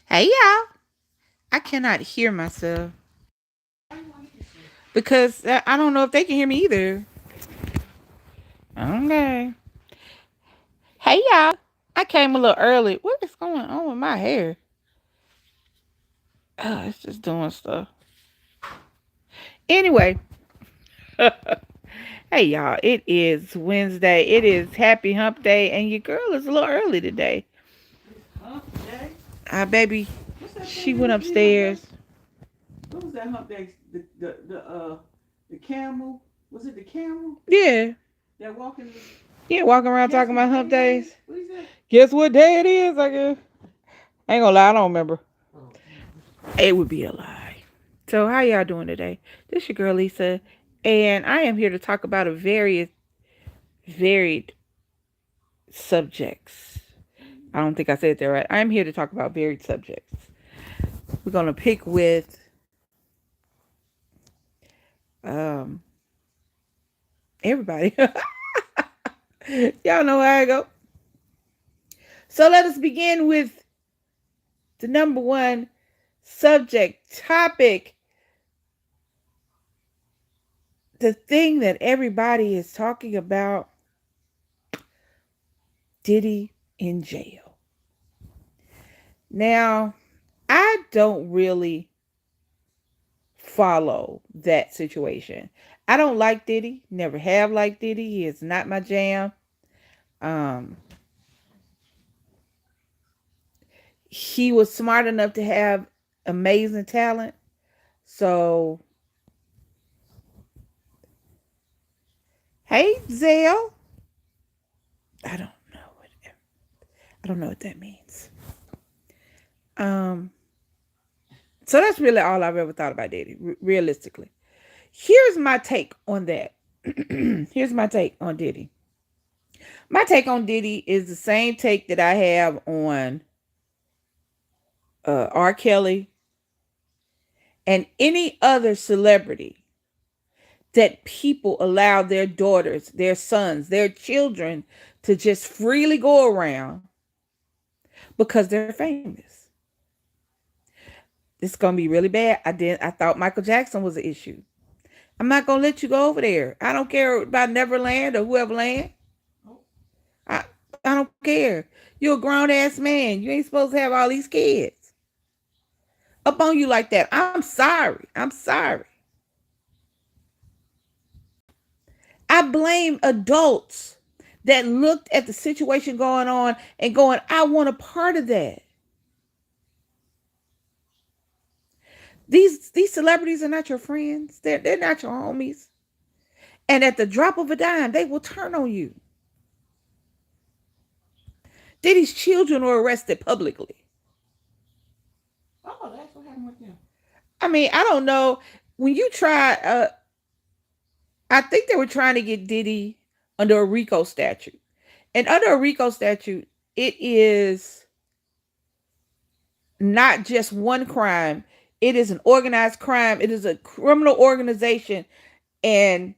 Hey, y'all. I cannot hear myself because I don't know if they can hear me either. Okay. Hey, y'all. I came a little early. What is going on with my hair? Oh, it's just doing stuff. Anyway. Hey, y'all. It is Wednesday. It is Happy Hump Day, and your girl is a little early today. Hump day? Baby, What's that she thing they went used to eat hump day? upstairs. What was that hump day? The camel? Was it the camel Yeah. that walking? Yeah, walking around Guess talking what about day hump it is? days. What is that? Guess what day it is, I guess. Ain't gonna lie, I don't remember. Oh, It would be a lie. So, how y'all doing today? This your girl Lisa, and I am here to talk about a varied subjects. I don't think I said that right. I'm here to talk about varied subjects. We're gonna pick with um everybody. Y'all know how I go. So let us begin with the number one subject topic, the thing that everybody is talking about: Diddy in jail. Now, I don't really follow that situation. I don't like Diddy, never have liked Diddy. He is not my jam. Um, he was smart enough to have amazing talent. So, hey, Zell. I don't know what I don't know what that means. Um, so that's really all I've ever thought about Diddy, realistically. Here's my take on that. Here's my take on Diddy. My take on Diddy is the same take that I have on R. Kelly and any other celebrity that people allow their daughters, their sons, their children to just freely go around because they're famous. It's gonna be really bad. I thought Michael Jackson was an issue. I'm not gonna let you go over there. I don't care about Neverland or whoever land. oh, I don't care. You're a grown ass man. You ain't supposed to have all these kids up on you like that. I'm sorry. I'm sorry. I blame adults that looked at the situation going on and going, I want a part of that. These celebrities are not your friends. They're not your homies. And at the drop of a dime, they will turn on you. Diddy's children were arrested publicly. oh, that's what happened with them. I mean, I don't know. When you try, I think they were trying to get Diddy under a RICO statute. And under a RICO statute, it is not just one crime, it is an organized crime, it is a criminal organization. And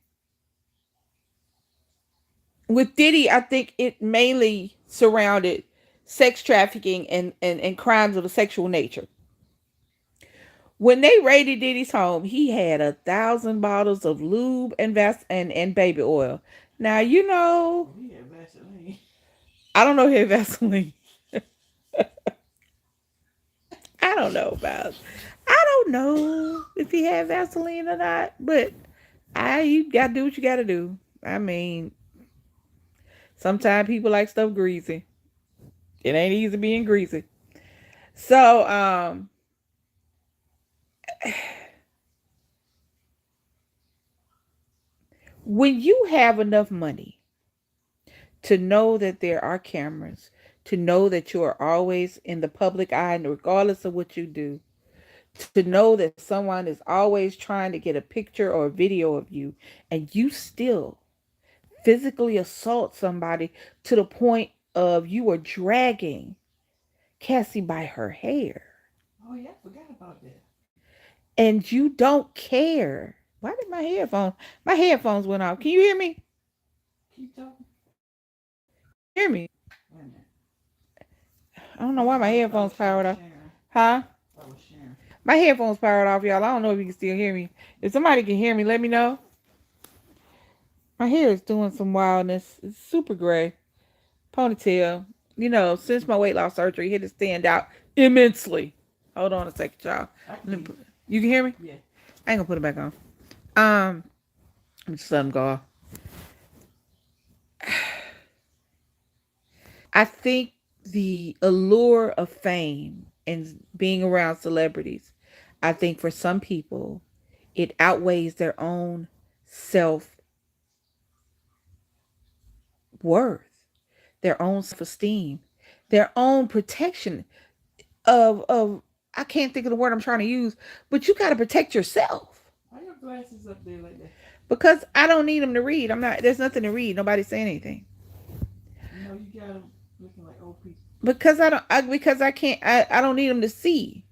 with Diddy, I think it mainly surrounded sex trafficking and crimes of a sexual nature. When they raided Diddy's home, he had 1,000 bottles of lube and baby oil. Now you know, Oh, he had Vaseline. I don't know his Vaseline. I don't know about. I don't know if he had Vaseline or not, but you gotta do what you gotta do. I mean, sometimes people like stuff greasy. It ain't easy being greasy. So, when you have enough money to know that there are cameras, to know that you are always in the public eye, regardless of what you do, to know that someone is always trying to get a picture or a video of you, and you still physically assault somebody to the point of you are dragging Cassie by her hair, Oh yeah, I forgot about that. and you don't care. Why did my headphones went off? Can you hear me? Keep talking. Can you hear me? Wait a minute. I don't know why my I thought headphones that was powered off. Sharon. Huh? That was Sharon. My headphones powered off, y'all. I don't know if you can still hear me. If somebody can hear me, let me know. My hair is doing some wildness. It's super gray. Ponytail. You know, since my weight loss surgery, it has stand out immensely. Hold on a second, y'all. I can hear you. You can hear me? Yeah. I ain't gonna put it back on. Um, let me just let them go off. I think the allure of fame and being around celebrities, I think for some people, it outweighs their own self worth, their own self esteem, their own protection of I can't think of the word I'm trying to use, but you got to protect yourself. Why your glasses up there like that? Because I don't need them to read. I'm not. There's nothing to read. Nobody's saying anything. You know, you got them looking like old people. Because I don't. Because I can't. I don't need them to see.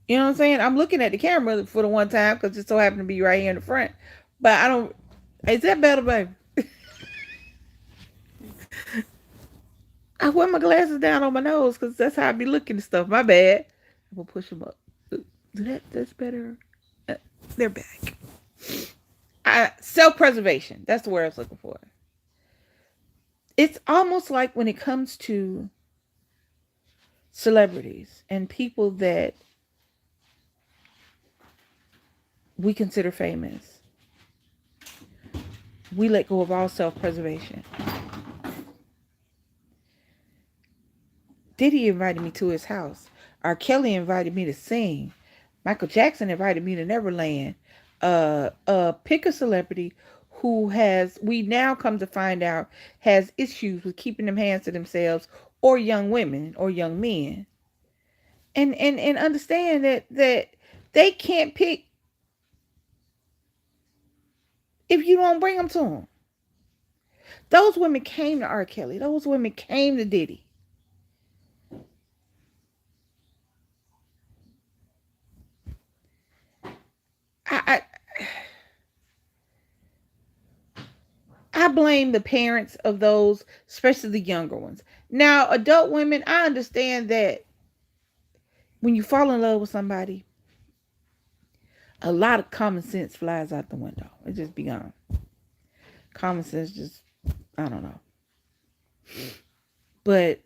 You know what I'm saying? I'm looking at the camera for the one time because it so happened to be right here in the front. But I don't. Is that better, baby? I wear my glasses down on my nose because that's how I be looking at stuff. My bad. I'm gonna push them up. That's better. Uh, they're back. Self-preservation. That's the word I was looking for. It's almost like when it comes to celebrities and people that we consider famous, we let go of all self-preservation. Diddy invited me to his house. R. Kelly invited me to sing. Michael Jackson invited me to Neverland. Pick a celebrity who has, we now come to find out, has issues with keeping them hands to themselves, or young women or young men. And understand that they can't pick if you don't bring them to them. Those women came to R. Kelly. Those women came to Diddy. I, I blame the parents of those, especially the younger ones. Now, adult women, I understand that when you fall in love with somebody, a lot of common sense flies out the window. It just be gone. Common sense just, I don't know. But,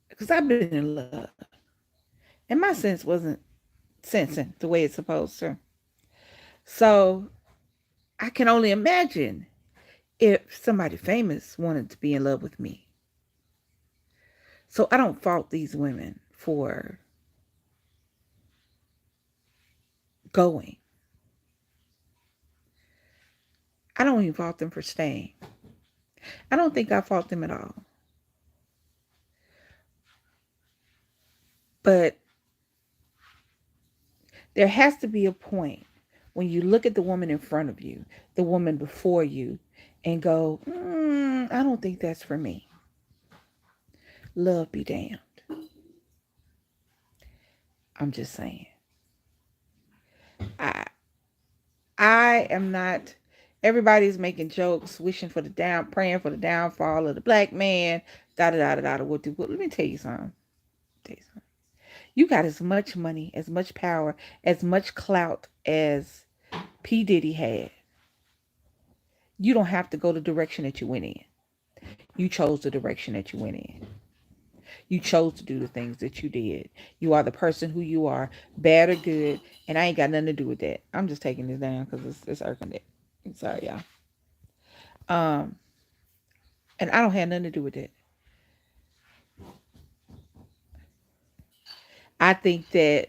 because I've been in love, and my sense wasn't sensing the way it's supposed to. So, I can only imagine if somebody famous wanted to be in love with me. So, I don't fault these women for going. I don't even fault them for staying. I don't think I fault them at all. But there has to be a point when you look at the woman in front of you, the woman before you, and go, I don't think that's for me. Love be damned. I'm just saying. I I am not. Everybody's making jokes, wishing for the down, praying for the downfall of the black man. Da da da da da. What do? Let me tell you something. Tell you something. You got as much money, as much power, as much clout as P Diddy had. You don't have to go the direction that you went in. You chose the direction that you went in. You chose to do the things that you did. You are the person who you are, bad or good, and I ain't got nothing to do with that. I'm just taking this down because it's irking it. I'm sorry, y'all. Um, and I don't have nothing to do with it. I think that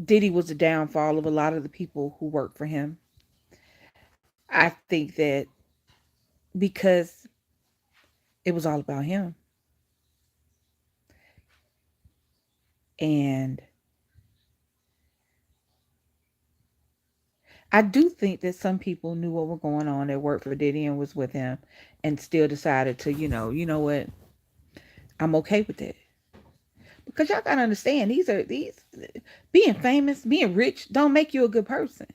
Diddy was the downfall of a lot of the people who worked for him. I think that because it was all about him. And I do think that some people knew what was going on that worked for Diddy and was with him and still decided to, you know what, I'm okay with that. Because y'all gotta understand, these being famous, being rich don't make you a good person.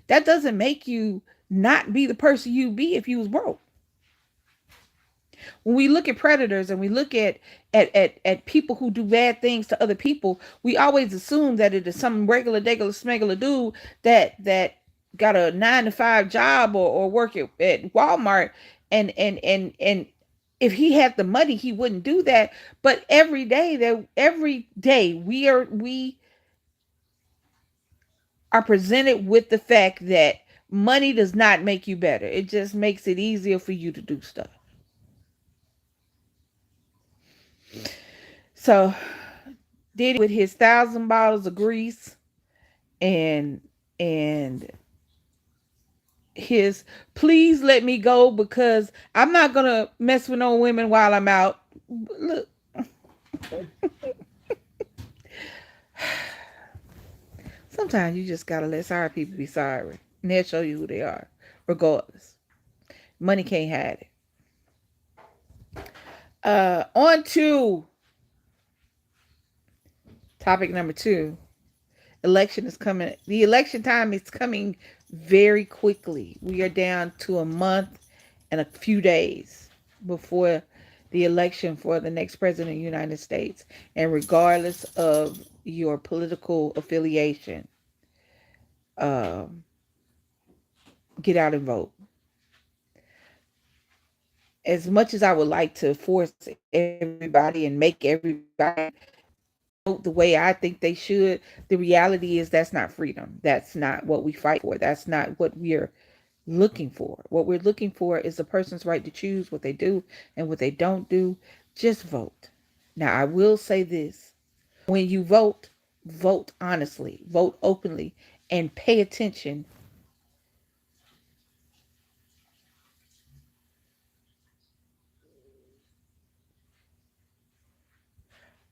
That doesn't make you not be the person you be if you was broke. When we look at predators and we look at people who do bad things to other people, we always assume that it is some regular, degular, smegular dude that got a 9 to 5 job or work at Walmart, and if he had the money, he wouldn't do that. But every day we are presented with the fact that money does not make you better. It just makes it easier for you to do stuff. So Diddy with his 1,000 bottles of grease and and his please let me go because I'm not gonna mess with no women while I'm out. Look, sometimes you just gotta let sorry people be sorry, and they'll show you who they are, regardless. Money can't hide it. On to topic number 2. Election is coming. The election time is coming very quickly. We are down to a month and a few days before the election for the next president of the United States. And regardless of your political affiliation, um, get out and vote. As much as I would like to force everybody and make everybody vote the way I think they should, the reality is that's not freedom. That's not what we fight for. That's not what we're looking for. What we're looking for is a person's right to choose what they do and what they don't do. Just vote. Now, I will say this: when you vote, vote honestly, vote openly, and pay attention.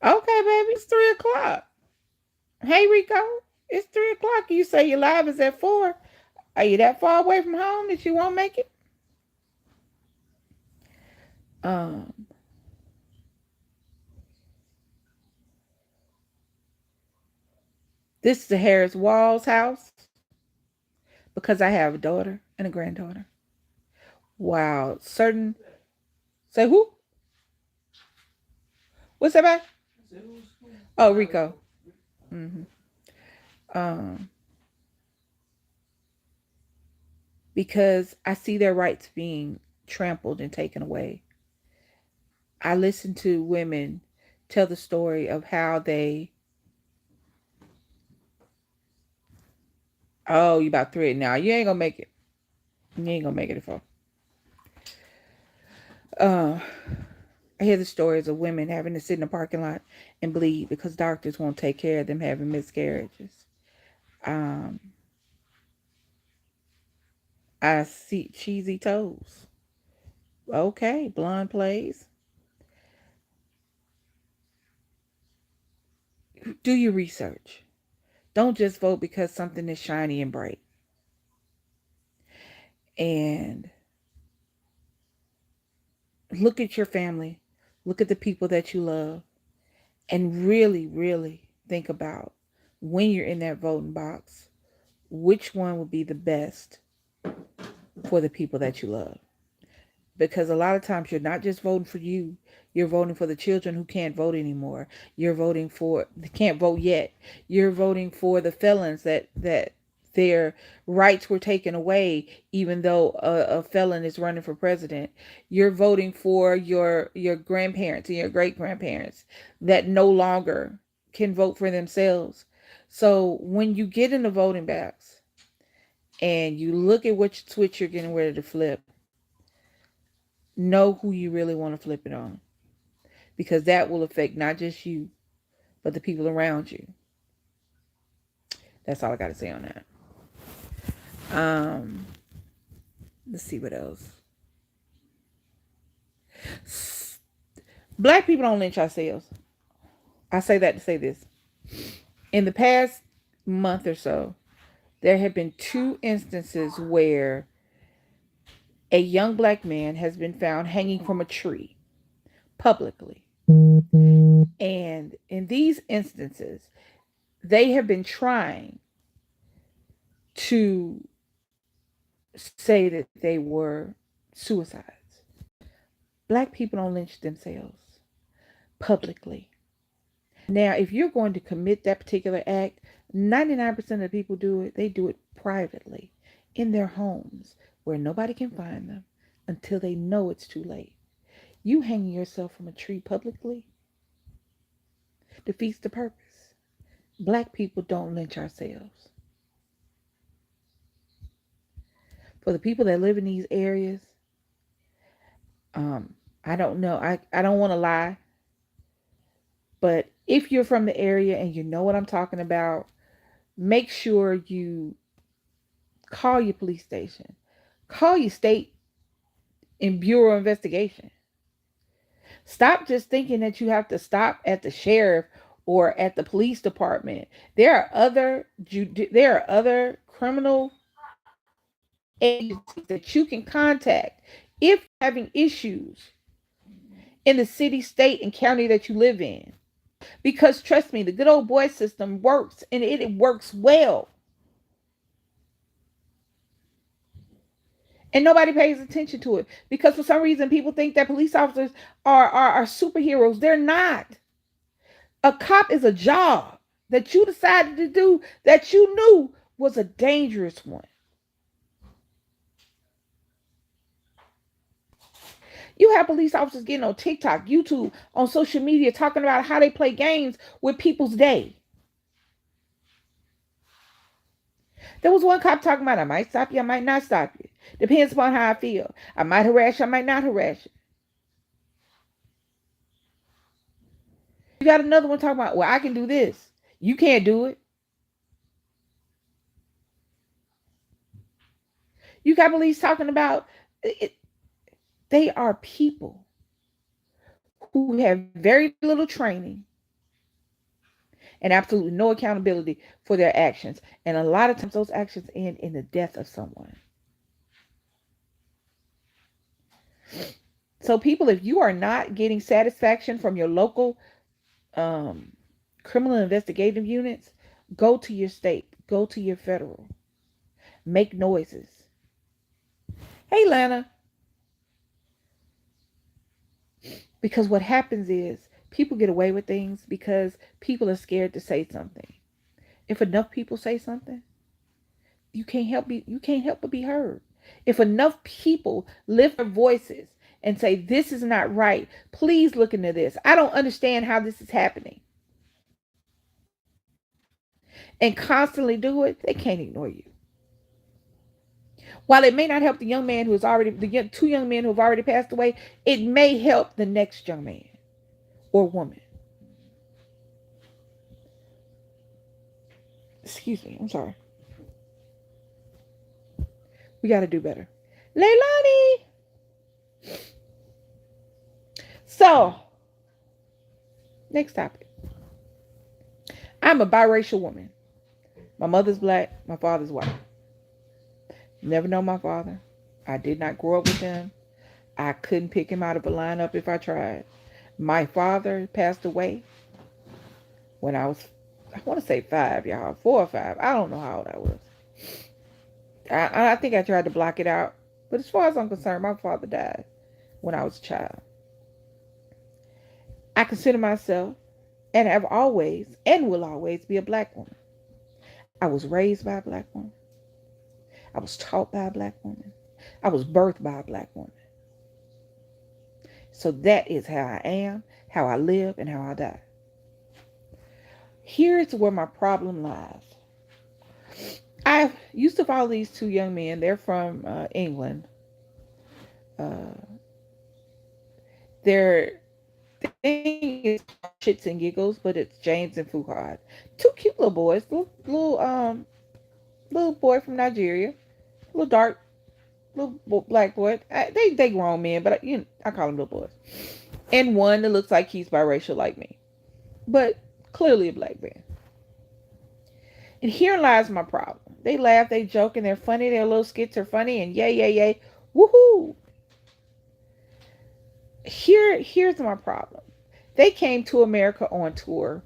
Okay, baby, it's 3 o'clock. Hey, Rico, it's 3 o'clock. You say your live is at 4. Are you that far away from home that you won't make it? Um, this is the Harris Walls house because I have a daughter and a granddaughter. Wow, certain say who? What's that about? Oh, Rico. hmm Um, because I see their rights being trampled and taken away. I listen to women tell the story of how they. Oh, you about 3 now? You ain't gonna make it. You ain't gonna make it for. Uh, I hear the stories of women having to sit in a parking lot and bleed because doctors won't take care of them having miscarriages. Um, I see cheesy toes. Okay, blonde plays. Do your research. Don't just vote because something is shiny and bright. And look at your family. Look at the people that you love. And really, really think about when you're in that voting box, which one would be the best for the people that you love. Because a lot of times you're not just voting for you, you're voting for the children who can't vote anymore. You're voting for they can't vote yet. You're voting for the felons that their rights were taken away even though a felon is running for president. You're voting for your grandparents and your great grandparents that no longer can vote for themselves. So when you get in the voting box and you look at which switch you're getting ready to flip, know who you really want to flip it on, because that will affect not just you but the people around you. That's all I got to say on that. um let's see what else. Black people don't lynch ourselves. I say that to say this: in the past month or so, there have been 2 instances where a young black man has been found hanging from a tree publicly. And in these instances, they have been trying to say that they were suicides. Black people don't lynch themselves publicly. Now, if you're going to commit that particular act, 99% of the people do it, they do it privately in their homes where nobody can find them until they know it's too late. You hanging yourself from a tree publicly defeats the purpose. Black people don't lynch ourselves. For the people that live in these areas, um, I don't know. I don't want to lie, but if you're from the area and you know what I'm talking about, make sure you call your police station, call your state and bureau investigation. Stop just thinking that you have to stop at the sheriff or at the police department. There are other criminal agencies that you can contact if you're having issues in the city, state, and county that you live in. Because trust me, the good old boy system works, and it works well. And nobody pays attention to it because for some reason people think that police officers are superheroes. They're not. A cop is a job that you decided to do that you knew was a dangerous one. You have police officers getting on TikTok, YouTube, on social media talking about how they play games with people's day. There was one cop talking about, I might stop you, I might not stop you. Depends upon how I feel. I might harass you, I might not harass you. You got another one talking about, well, I can do this. You can't do it. You got police talking about it. They are people who have very little training and absolutely no accountability for their actions. And a lot of times those actions end in the death of someone. So, people, if you are not getting satisfaction from your local criminal investigative units, go to your state, go to your federal, make noises. Hey, Lana. Because what happens is people get away with things because people are scared to say something. If enough people say something, you can't help but be heard. If enough people lift their voices and say this is not right, please look into this. I don't understand how this is happening. And constantly do it, they can't ignore you. While it may not help the young man who is already two young men who have already passed away, it may help the next young man or woman. Excuse me, I'm sorry. We got to do better. Leilani! So, next topic. I'm a biracial woman. My mother's black, my father's white. Never know my father. I did not grow up with him. I couldn't pick him out of a lineup if I tried. My father passed away when I was, I want to say 5, y'all. 4 or 5. I don't know how old I was. I think I tried to block it out. But as far as I'm concerned, my father died when I was a child. I consider myself, and have always, and will always be a black woman. I was raised by a black woman. I was taught by a black woman. I was birthed by a black woman. So that is how I am, how I live, and how I die. Here's where my problem lies. I used to follow these 2 young men. They're from England. Their thing is shits and giggles, but it's James and Fuhad. 2 cute little boys, little boy from Nigeria, little dark, little black boy. They grown men, but I call them little boys. And one that looks like he's biracial like me, but clearly a black man. And here lies my problem. They laugh, they joke, and they're funny. Their little skits are funny, and yay, yay, yay, woohoo! Here's my problem. They came to America on tour,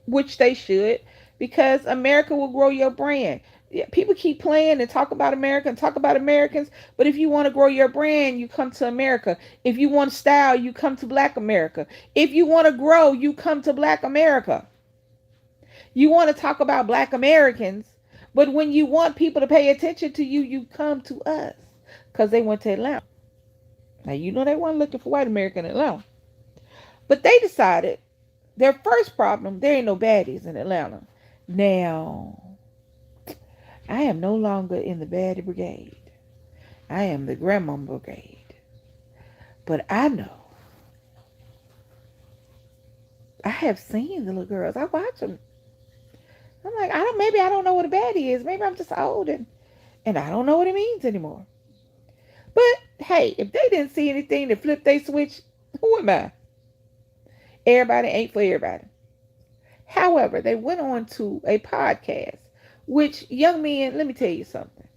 which they should, because America will grow your brand. Yeah, people keep playing and talk about America and talk about Americans, but if you want to grow your brand, you come to America. If you want style, you come to Black America. If you want to grow, you come to Black America. You want to talk about Black Americans, but when you want people to pay attention to you, you come to us because they went to Atlanta. Now, you know they weren't looking for white America in Atlanta, but they decided their first problem, there ain't no baddies in Atlanta. Now, I am no longer in the baddie brigade. I am the grandma brigade. But I know, I have seen the little girls. I watch them. I'm like, maybe I don't know what a baddie is. Maybe I'm just old and I don't know what it means anymore. But hey, if they didn't see anything to flip they switch, who am I? Everybody ain't for everybody. However, they went on to a podcast, which young men, let me tell you something.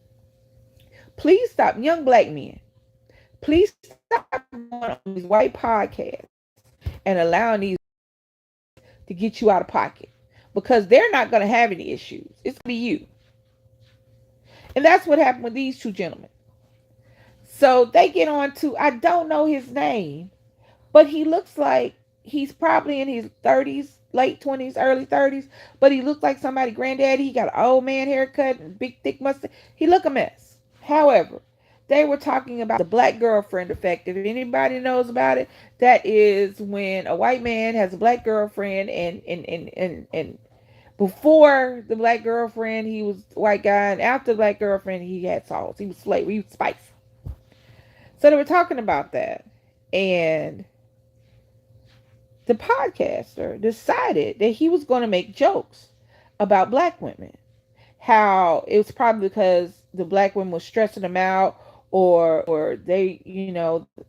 Please stop, young Black men. Please stop going on these white podcasts and allowing these to get you out of pocket because they're not going to have any issues. It's going to be you. And that's what happened with these two gentlemen. So they get on to, I don't know his name, but he looks like he's probably in his 30s, late 20s, early 30s, but he looks like somebody granddaddy. He got an old man haircut and big thick mustache. He look a mess. However, they were talking about the black girlfriend effect. If anybody knows about it, that is when a white man has a black girlfriend and before the black girlfriend he was a white guy, and after the black girlfriend he had sauce. He was flavor, he was spicy. So they were talking about that. And the podcaster decided that he was going to make jokes about black women. How it was probably because the black women was stressing them out, or they,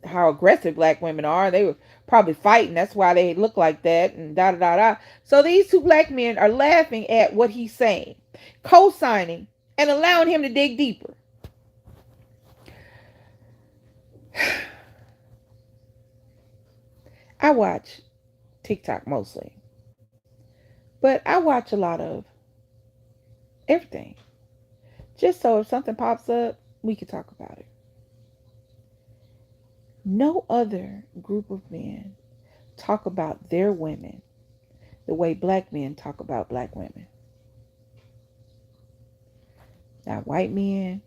how aggressive black women are. They were probably fighting. That's why they look like that and da da da da. So these two black men are laughing at what he's saying, co-signing, and allowing him to dig deeper. I watch TikTok mostly, but I watch a lot of everything. Just so if something pops up, we can talk about it. No other group of men talk about their women the way black men talk about black women. Not white men,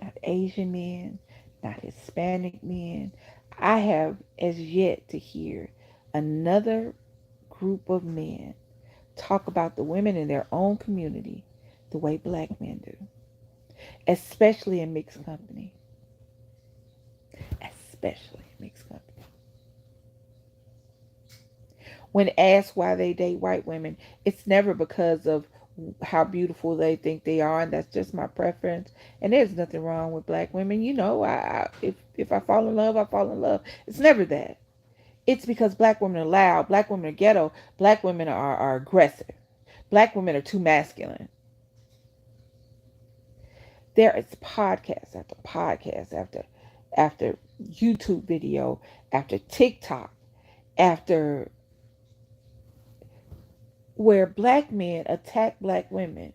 not Asian men, not Hispanic men. I have as yet to hear another group of men talk about the women in their own community the way black men do, especially in mixed company. Especially in mixed company. When asked why they date white women, it's never because of how beautiful they think they are, and that's just my preference. And there's nothing wrong with black women. If I fall in love, I fall in love. It's never that. It's because black women are loud, black women are ghetto, black women are aggressive, black women are too masculine. There is podcast after podcast after YouTube video after TikTok after where black men attack black women.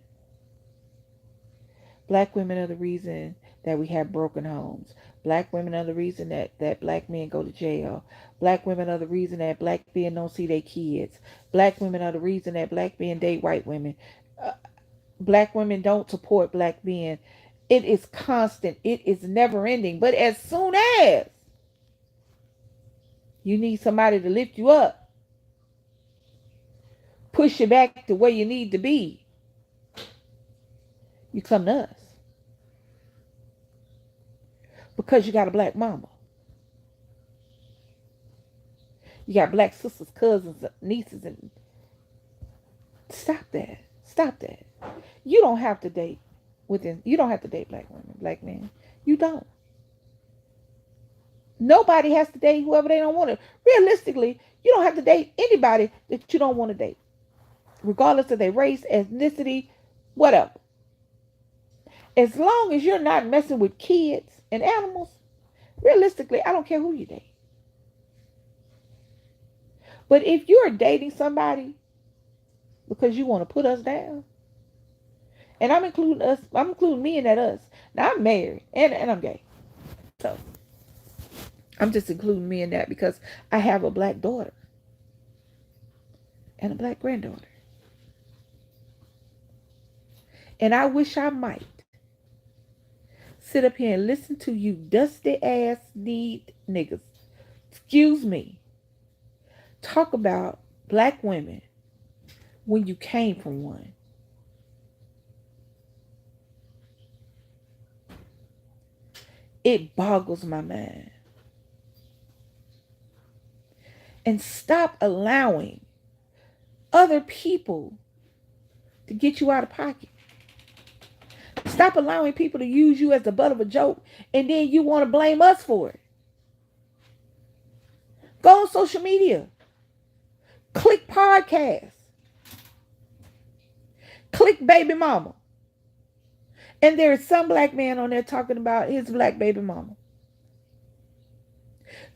Black women are the reason that we have broken homes. Black women are the reason that black men go to jail. Black women are the reason that black men don't see their kids. Black women are the reason that black men date white women. Uh, Black women don't support black men. It is constant. It is never ending. But as soon as you need somebody to lift you up, push you back to where you need to be, you come to us. Because you got a black mama. You got black sisters, cousins, nieces, and stop that. Stop that. You don't have to date you don't have to date black women, black men. You don't. Nobody has to date whoever they don't want to. Realistically, you don't have to date anybody that you don't want to date. Regardless of their race, ethnicity, whatever. As long as you're not messing with kids and animals, realistically, I don't care who you date. But if you're dating somebody because you want to put us down And I'm including us. I'm including me in that us. Now I'm married and I'm gay. So I'm just including me in that because I have a black daughter and a black granddaughter. And I wish I might sit up here and listen to you dusty ass need niggas, excuse me, talk about black women when you came from one. It boggles my mind. And stop allowing other people to get you out of pocket. Stop allowing people to use you as the butt of a joke and then you want to blame us for it. Go on social media. Click podcasts. Click baby mama. And there is some black man on there talking about his black baby mama.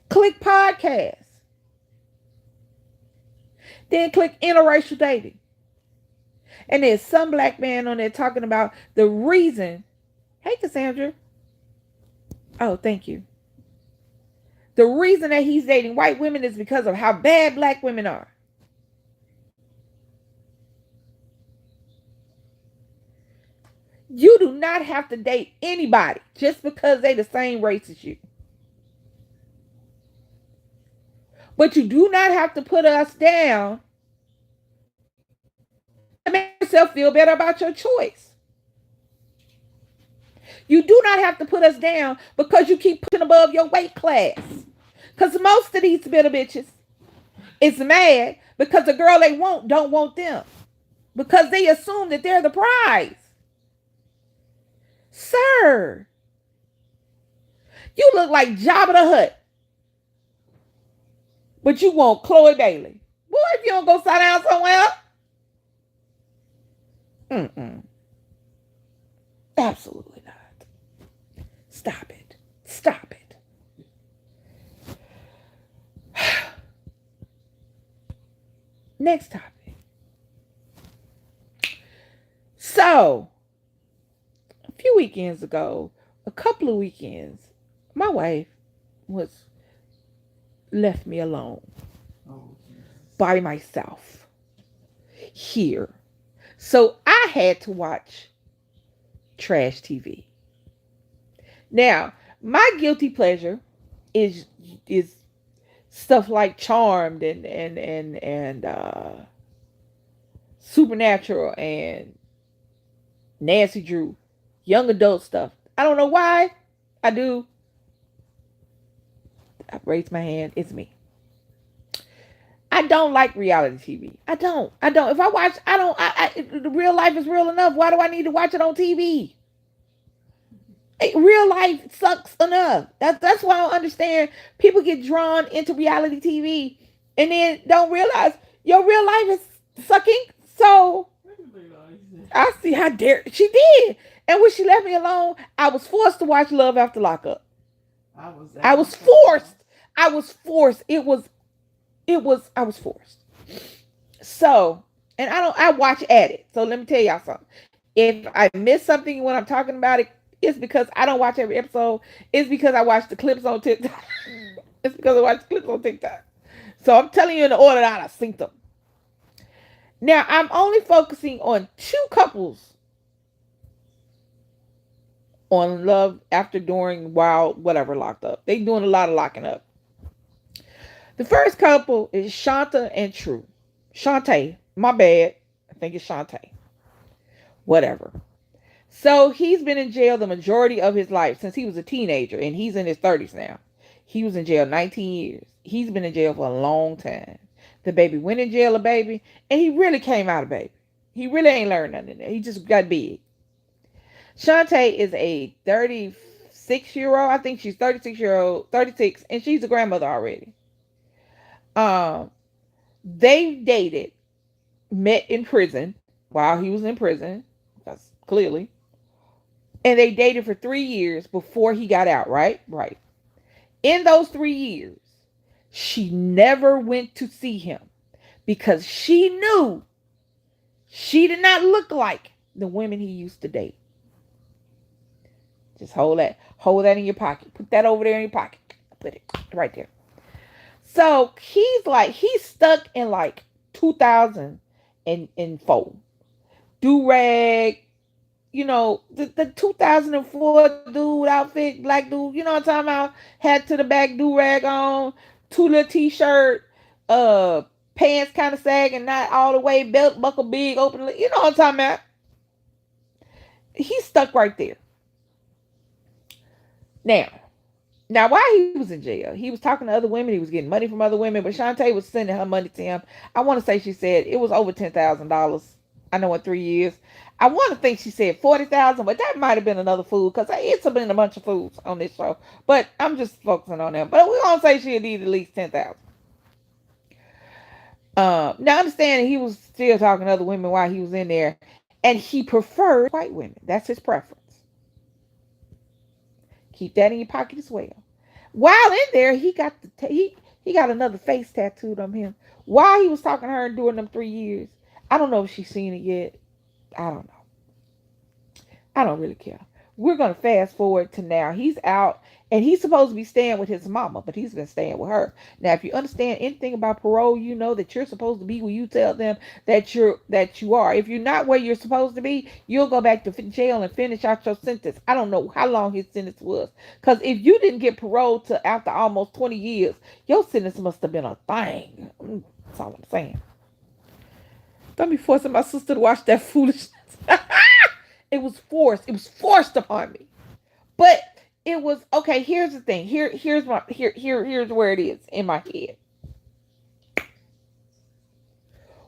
Click podcasts. Then click interracial dating. And there's some black man on there talking about the reason. Hey, Cassandra. Oh, thank you. The reason that he's dating white women is because of how bad black women are. You do not have to date anybody just because they the same race as you. But you do not have to put us down to make yourself feel better about your choice. You do not have to put us down because you keep pushing above your weight class. Because most of these bitter bitches is mad because the girl they want don't want them. Because they assume that they're the prize. Sir, you look like Jabba the Hutt. But you want Chloe Bailey. Boy, if you don't go sit down somewhere. Absolutely not. Stop it. Stop it. Next topic. So, a few weekends ago, a couple of weekends, my wife left me alone by myself here. So I had to watch trash TV. Now, my guilty pleasure is stuff like Charmed and Supernatural and Nancy Drew, young adult stuff. I don't know why. I do. I raise my hand. It's me. I don't like reality TV. I don't. If I watch, I don't. Real life is real enough. Why do I need to watch it on TV? Real life sucks enough. That's why I don't understand. People get drawn into reality TV and then don't realize your real life is sucking. So I see how dare she did. And when she left me alone, I was forced to watch Love After Lockup. I was forced. I was forced. I was forced. So, and I watch at it. So let me tell y'all something. If I miss something when I'm talking about it, it's because I don't watch every episode. It's because I watch the clips on TikTok. It's because I watch the clips on TikTok. So I'm telling you in the order that I synced them. Now, I'm only focusing on two couples on Love After, During, While, whatever, Locked Up. They doing a lot of locking up. The first couple is Shanta and True. Shantae, my bad. I think it's Shantae. Whatever. So he's been in jail the majority of his life since he was a teenager, and he's in his 30s now. He was in jail 19 years. He's been in jail for a long time. The baby went in jail a baby, and he really came out a baby. He really ain't learned nothing in there. He just got big. Shantae is a 36-year-old. I think she's 36, and she's a grandmother already. They dated, met in prison while he was in prison. That's clearly. And they dated for 3 years before he got out, right? Right. In those 3 years, she never went to see him because she knew she did not look like the women he used to date. Just hold that in your pocket. Put that over there in your pocket. Put it right there. So he's stuck in like 2004. Do rag, the 2004 dude outfit, black dude, you know what I'm talking about? Hat to the back, do rag on, two little t-shirt, uh, pants kind of sagging, not all the way, belt buckle big, open, you know what I'm talking about? He's stuck right there. Now, now, while he was in jail, he was talking to other women. He was getting money from other women, but Shantae was sending her money to him. I want to say she said it was over $10,000. I know in 3 years. I want to think she said 40,000, but that might have been another food because it's been a bunch of foods on this show. But I'm just focusing on them. But we're gonna say she needed at least 10,000. Now understanding he was still talking to other women while he was in there, and he preferred white women. That's his preference. Keep that in your pocket as well. While in there, he got another face tattooed on him. While he was talking to her and doing them 3 years, I don't know if she's seen it yet. I don't know. I don't really care. We're gonna fast forward to now. He's out and he's supposed to be staying with his mama, but he's been staying with her. Now, if you understand anything about parole, you know that you're supposed to be where you tell them that you are. If you're not where you're supposed to be, you'll go back to jail and finish out your sentence. I don't know how long his sentence was, because if you didn't get paroled to after almost 20 years, your sentence must have been a thing. That's all I'm saying. Don't be forcing my sister to watch that foolishness. It was forced. It was forced upon me. But it was okay. Here's the thing. Here's where it is in my head.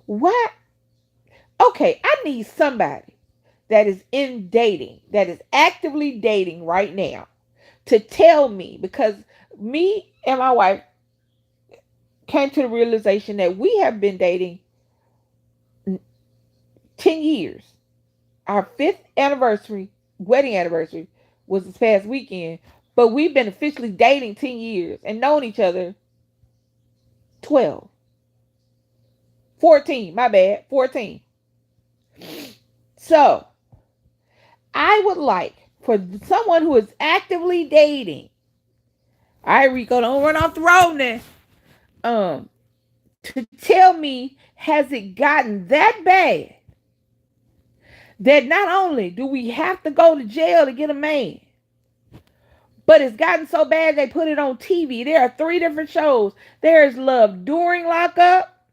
What? Okay, I need somebody that is in dating, that is actively dating right now, to tell me, because me and my wife came to the realization that we have been dating 10 years. Our fifth anniversary, wedding anniversary, was this past weekend, but we've been officially dating 10 years and known each other 12. 14, my bad, 14. So, I would like for someone who is actively dating, all right, Rico, don't run off the road now, to tell me, has it gotten that bad that not only do we have to go to jail to get a man, but it's gotten so bad they put it on TV. There are 3 different shows. There's Love During Lockup.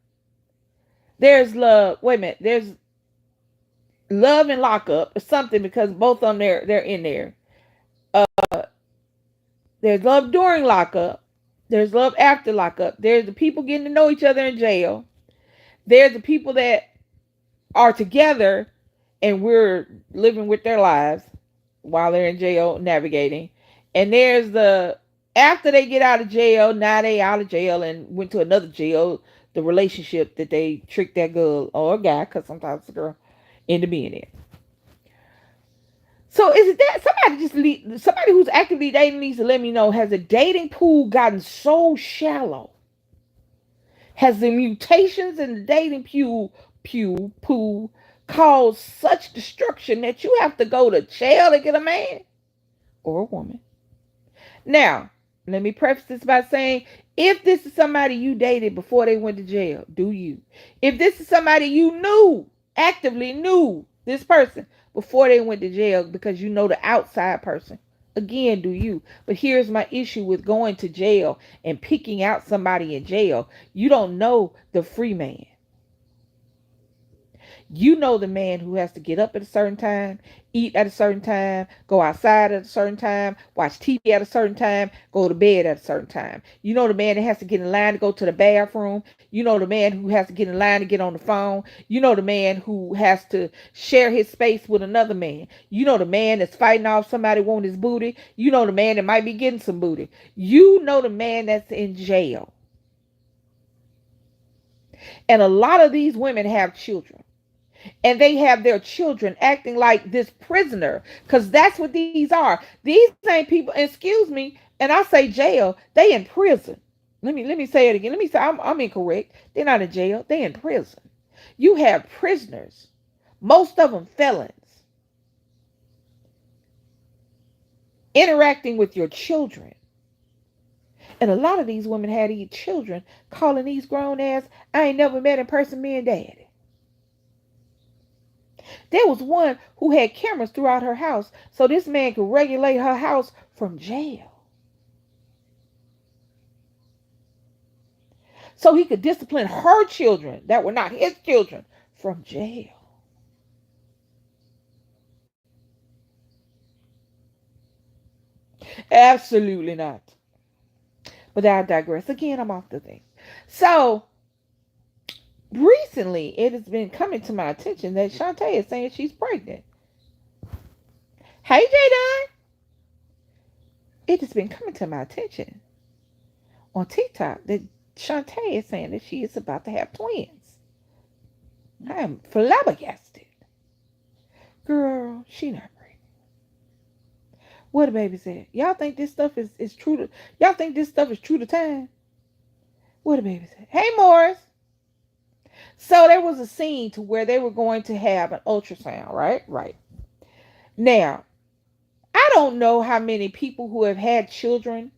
There's Love. Wait a minute. There's Love and Lockup or something, because both of them they're in there. There's Love During Lockup. There's Love After Lockup. There's the people getting to know each other in jail. There's the people that are together and we're living with their lives while they're in jail navigating. And there's the after they get out of jail, now they out of jail and went to another jail, the relationship that they tricked that girl or a guy, because sometimes it's a girl, into being in. So is it that somebody who's actively dating needs to let me know, has the dating pool gotten so shallow? Has the mutations in the dating pool caused such destruction that you have to go to jail to get a man or a woman? Now, let me preface this by saying, if this is somebody you dated before they went to jail, do you? If this is somebody you knew, actively knew this person before they went to jail because you know the outside person, again, do you? But here's my issue with going to jail and picking out somebody in jail. You don't know the free man. You know the man who has to get up at a certain time, eat at a certain time, go outside at a certain time, watch TV at a certain time, go to bed at a certain time. You know the man that has to get in line to go to the bathroom. You know the man who has to get in line to get on the phone. You know the man who has to share his space with another man. You know the man that's fighting off somebody wanting his booty. You know the man that might be getting some booty. You know the man that's in jail. And a lot of these women have children. And they have their children acting like this prisoner, because that's what these are. These ain't people, excuse me, and I say jail, they in prison. Let me say it again. Let me say I'm incorrect. They're not in jail, they in prison. You have prisoners, most of them felons, interacting with your children. And a lot of these women had these children calling these grown ass, I ain't never met in person, me and daddy. There was one who had cameras throughout her house so this man could regulate her house from jail. So he could discipline her children that were not his children from jail. Absolutely not. But I digress. Again, I'm off the thing. So recently, it has been coming to my attention that Shantae is saying she's pregnant. Hey, J it has been coming to my attention on TikTok that Shantae is saying that she is about to have twins. I am flabbergasted. Girl, she not pregnant. What the baby said? Y'all think this stuff is true to y'all think this stuff is true to time? What the baby said? Hey Morris. So there was a scene to where they were going to have an ultrasound, right? Right. Now, I don't know how many people who have had children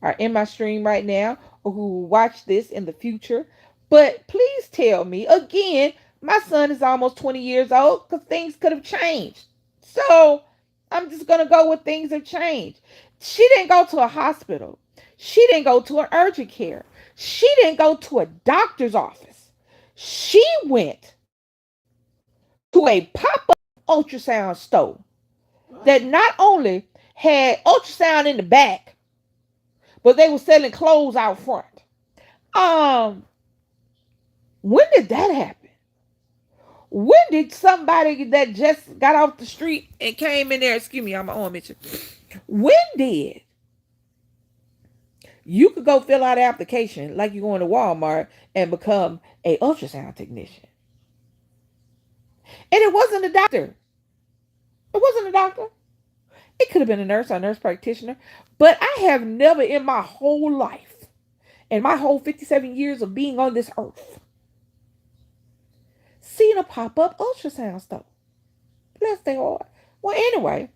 are in my stream right now or who will watch this in the future. But please tell me again, my son is almost 20 years old because things could have changed. So I'm just going to go with things have changed. She didn't go to a hospital. She didn't go to an urgent care. She didn't go to a doctor's office. She went to a pop up ultrasound store that not only had ultrasound in the back, but they were selling clothes out front. Um, when did that happen? When did somebody that just got off the street and came in there? Excuse me, I'm on Mitchell. When did you could go fill out an application like you go into Walmart and become a ultrasound technician? And it wasn't a doctor. It wasn't a doctor. It could have been a nurse or a nurse practitioner. But I have never in my whole life, in my whole 57 years of being on this earth, seen a pop-up ultrasound store. Bless their heart. Well, anyway,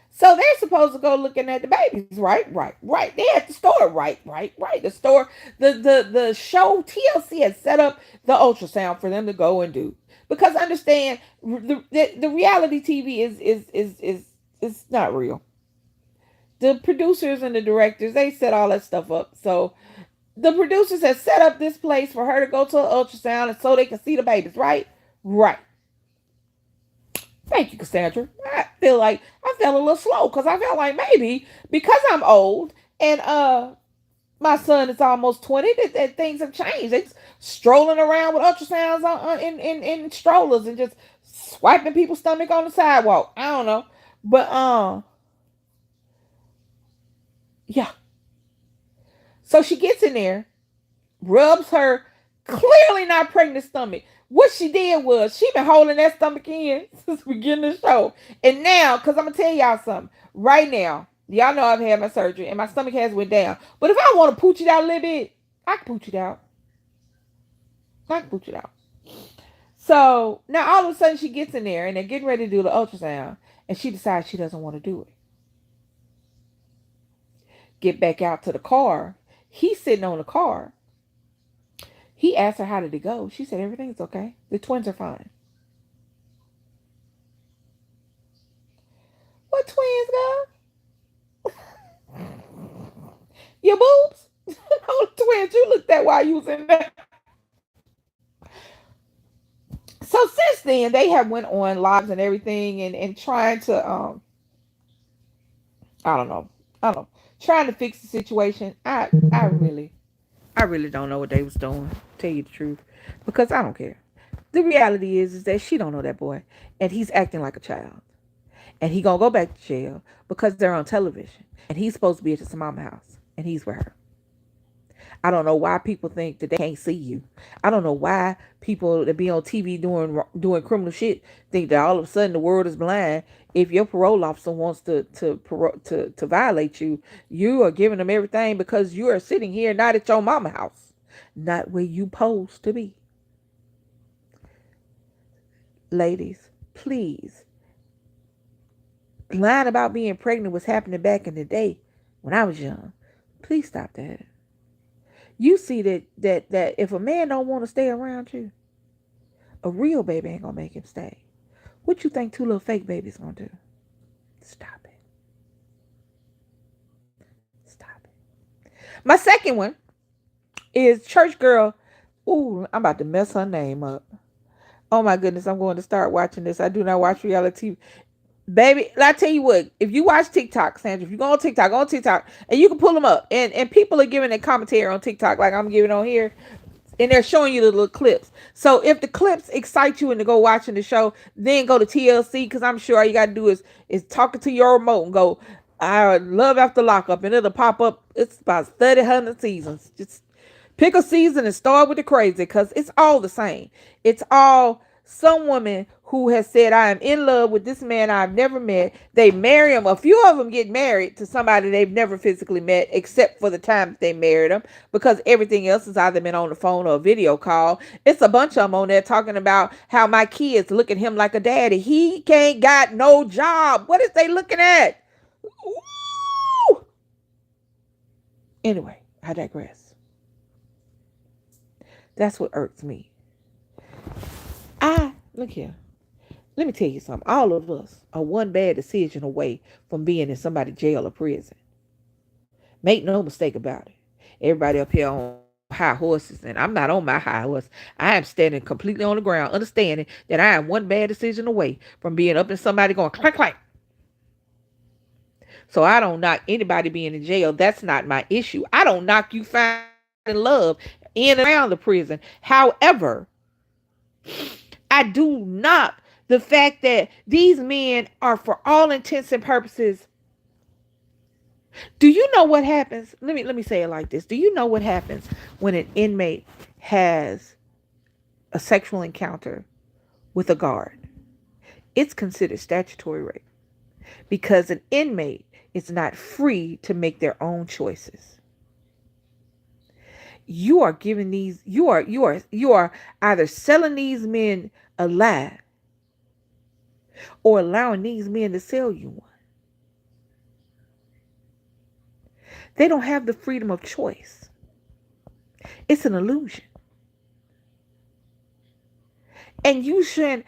so they're supposed to go looking at the babies, right? Right, right. They at the store, right, right, right. The store, the show TLC has set up the ultrasound for them to go and do. Because understand, the reality TV is not real. The producers and the directors, they set all that stuff up. So the producers have set up this place for her to go to an ultrasound and so they can see the babies, right? Right. Thank you, Cassandra. I felt a little slow because I felt like maybe because I'm old and my son is almost 20 that things have changed. They just strolling around with ultrasounds in strollers and just swiping people's stomach on the sidewalk. I don't know. But yeah. So she gets in there, rubs her clearly not pregnant stomach. What she did was she been holding that stomach in since the beginning of the show. And now, because I'm going to tell y'all something. Right now, y'all know I've had my surgery and my stomach has went down. But if I want to pooch it out a little bit, I can pooch it out. I can pooch it out. So now all of a sudden she gets in there and they're getting ready to do the ultrasound. And she decides she doesn't want to do it. Get back out to the car. He's sitting on the car. He asked her how did it go. She said everything's okay. The twins are fine. What twins, girl? Your boobs? Oh, the twins you looked at while you was in there. So since then they have went on lives and everything and trying to I don't know. I don't know. Trying to fix the situation. I really don't know what they was doing, to tell you the truth. Because I don't care. The reality is that she don't know that boy. And he's acting like a child. And he gonna go back to jail because they're on television. And he's supposed to be at his mama house. And he's with her. I don't know why people think that they can't see you. I don't know why people that be on TV doing criminal shit think that all of a sudden the world is blind. If your parole officer wants to violate you, you are giving them everything because you are sitting here not at your mama house, not where you supposed to be. Ladies, please Lying about being pregnant was happening back in the day when I was young. Please stop that. You see that if a man don't want to stay around you, a real baby ain't gonna make him stay. What you think two little fake babies gonna do? Stop it. Stop it. My second one is church girl. Ooh, I'm about to mess her name up. Oh my goodness, I'm going to start watching this. I do not watch reality TV. Baby, I tell you what, if you watch TikTok, Sandra, if you go on TikTok, and you can pull them up, and people are giving a commentary on TikTok like I'm giving on here, and they're showing you the little clips. So if the clips excite you into go watching the show, then go to TLC, because I'm sure all you gotta do is talking to your remote and go, I love after lockup, and it'll pop up. It's about 30 seasons. Just pick a season and start with the crazy, because it's all the same. It's all some woman who has said, I am in love with this man I've never met. They marry him. A few of them get married to somebody they've never physically met, except for the time that they married him, because everything else has either been on the phone or a video call. It's a bunch of them on there talking about how my kids look at him like a daddy. He can't got no job. What is they looking at? Woo! Anyway, I digress. That's what irks me. Look here. Let me tell you something. All of us are one bad decision away from being in somebody's jail or prison. Make no mistake about it. Everybody up here on high horses, and I'm not on my high horse. I am standing completely on the ground, understanding that I am one bad decision away from being up in somebody going clank clank. So I don't knock anybody being in jail. That's not my issue. I don't knock you finding love in and around the prison. However, I do knock the fact that these men are, for all intents and purposes, do you know what happens? Let me say it like this. Do you know what happens when an inmate has a sexual encounter with a guard? It's considered statutory rape, because an inmate is not free to make their own choices. You are giving these you are either selling these men a lie or allowing these men to sell you one. They don't have the freedom of choice. It's an illusion. And you shouldn't.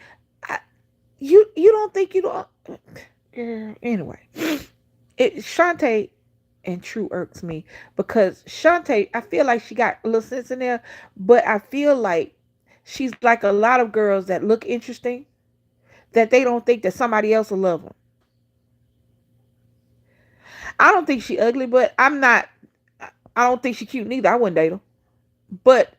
You don't think you don't. Anyway, Shantae and True irks me, because Shantae, I feel like she got a little sense in there, but I feel like she's like a lot of girls that look interesting, that they don't think that somebody else will love them. I don't think she ugly, but I'm not. I don't think she cute neither. I wouldn't date her. But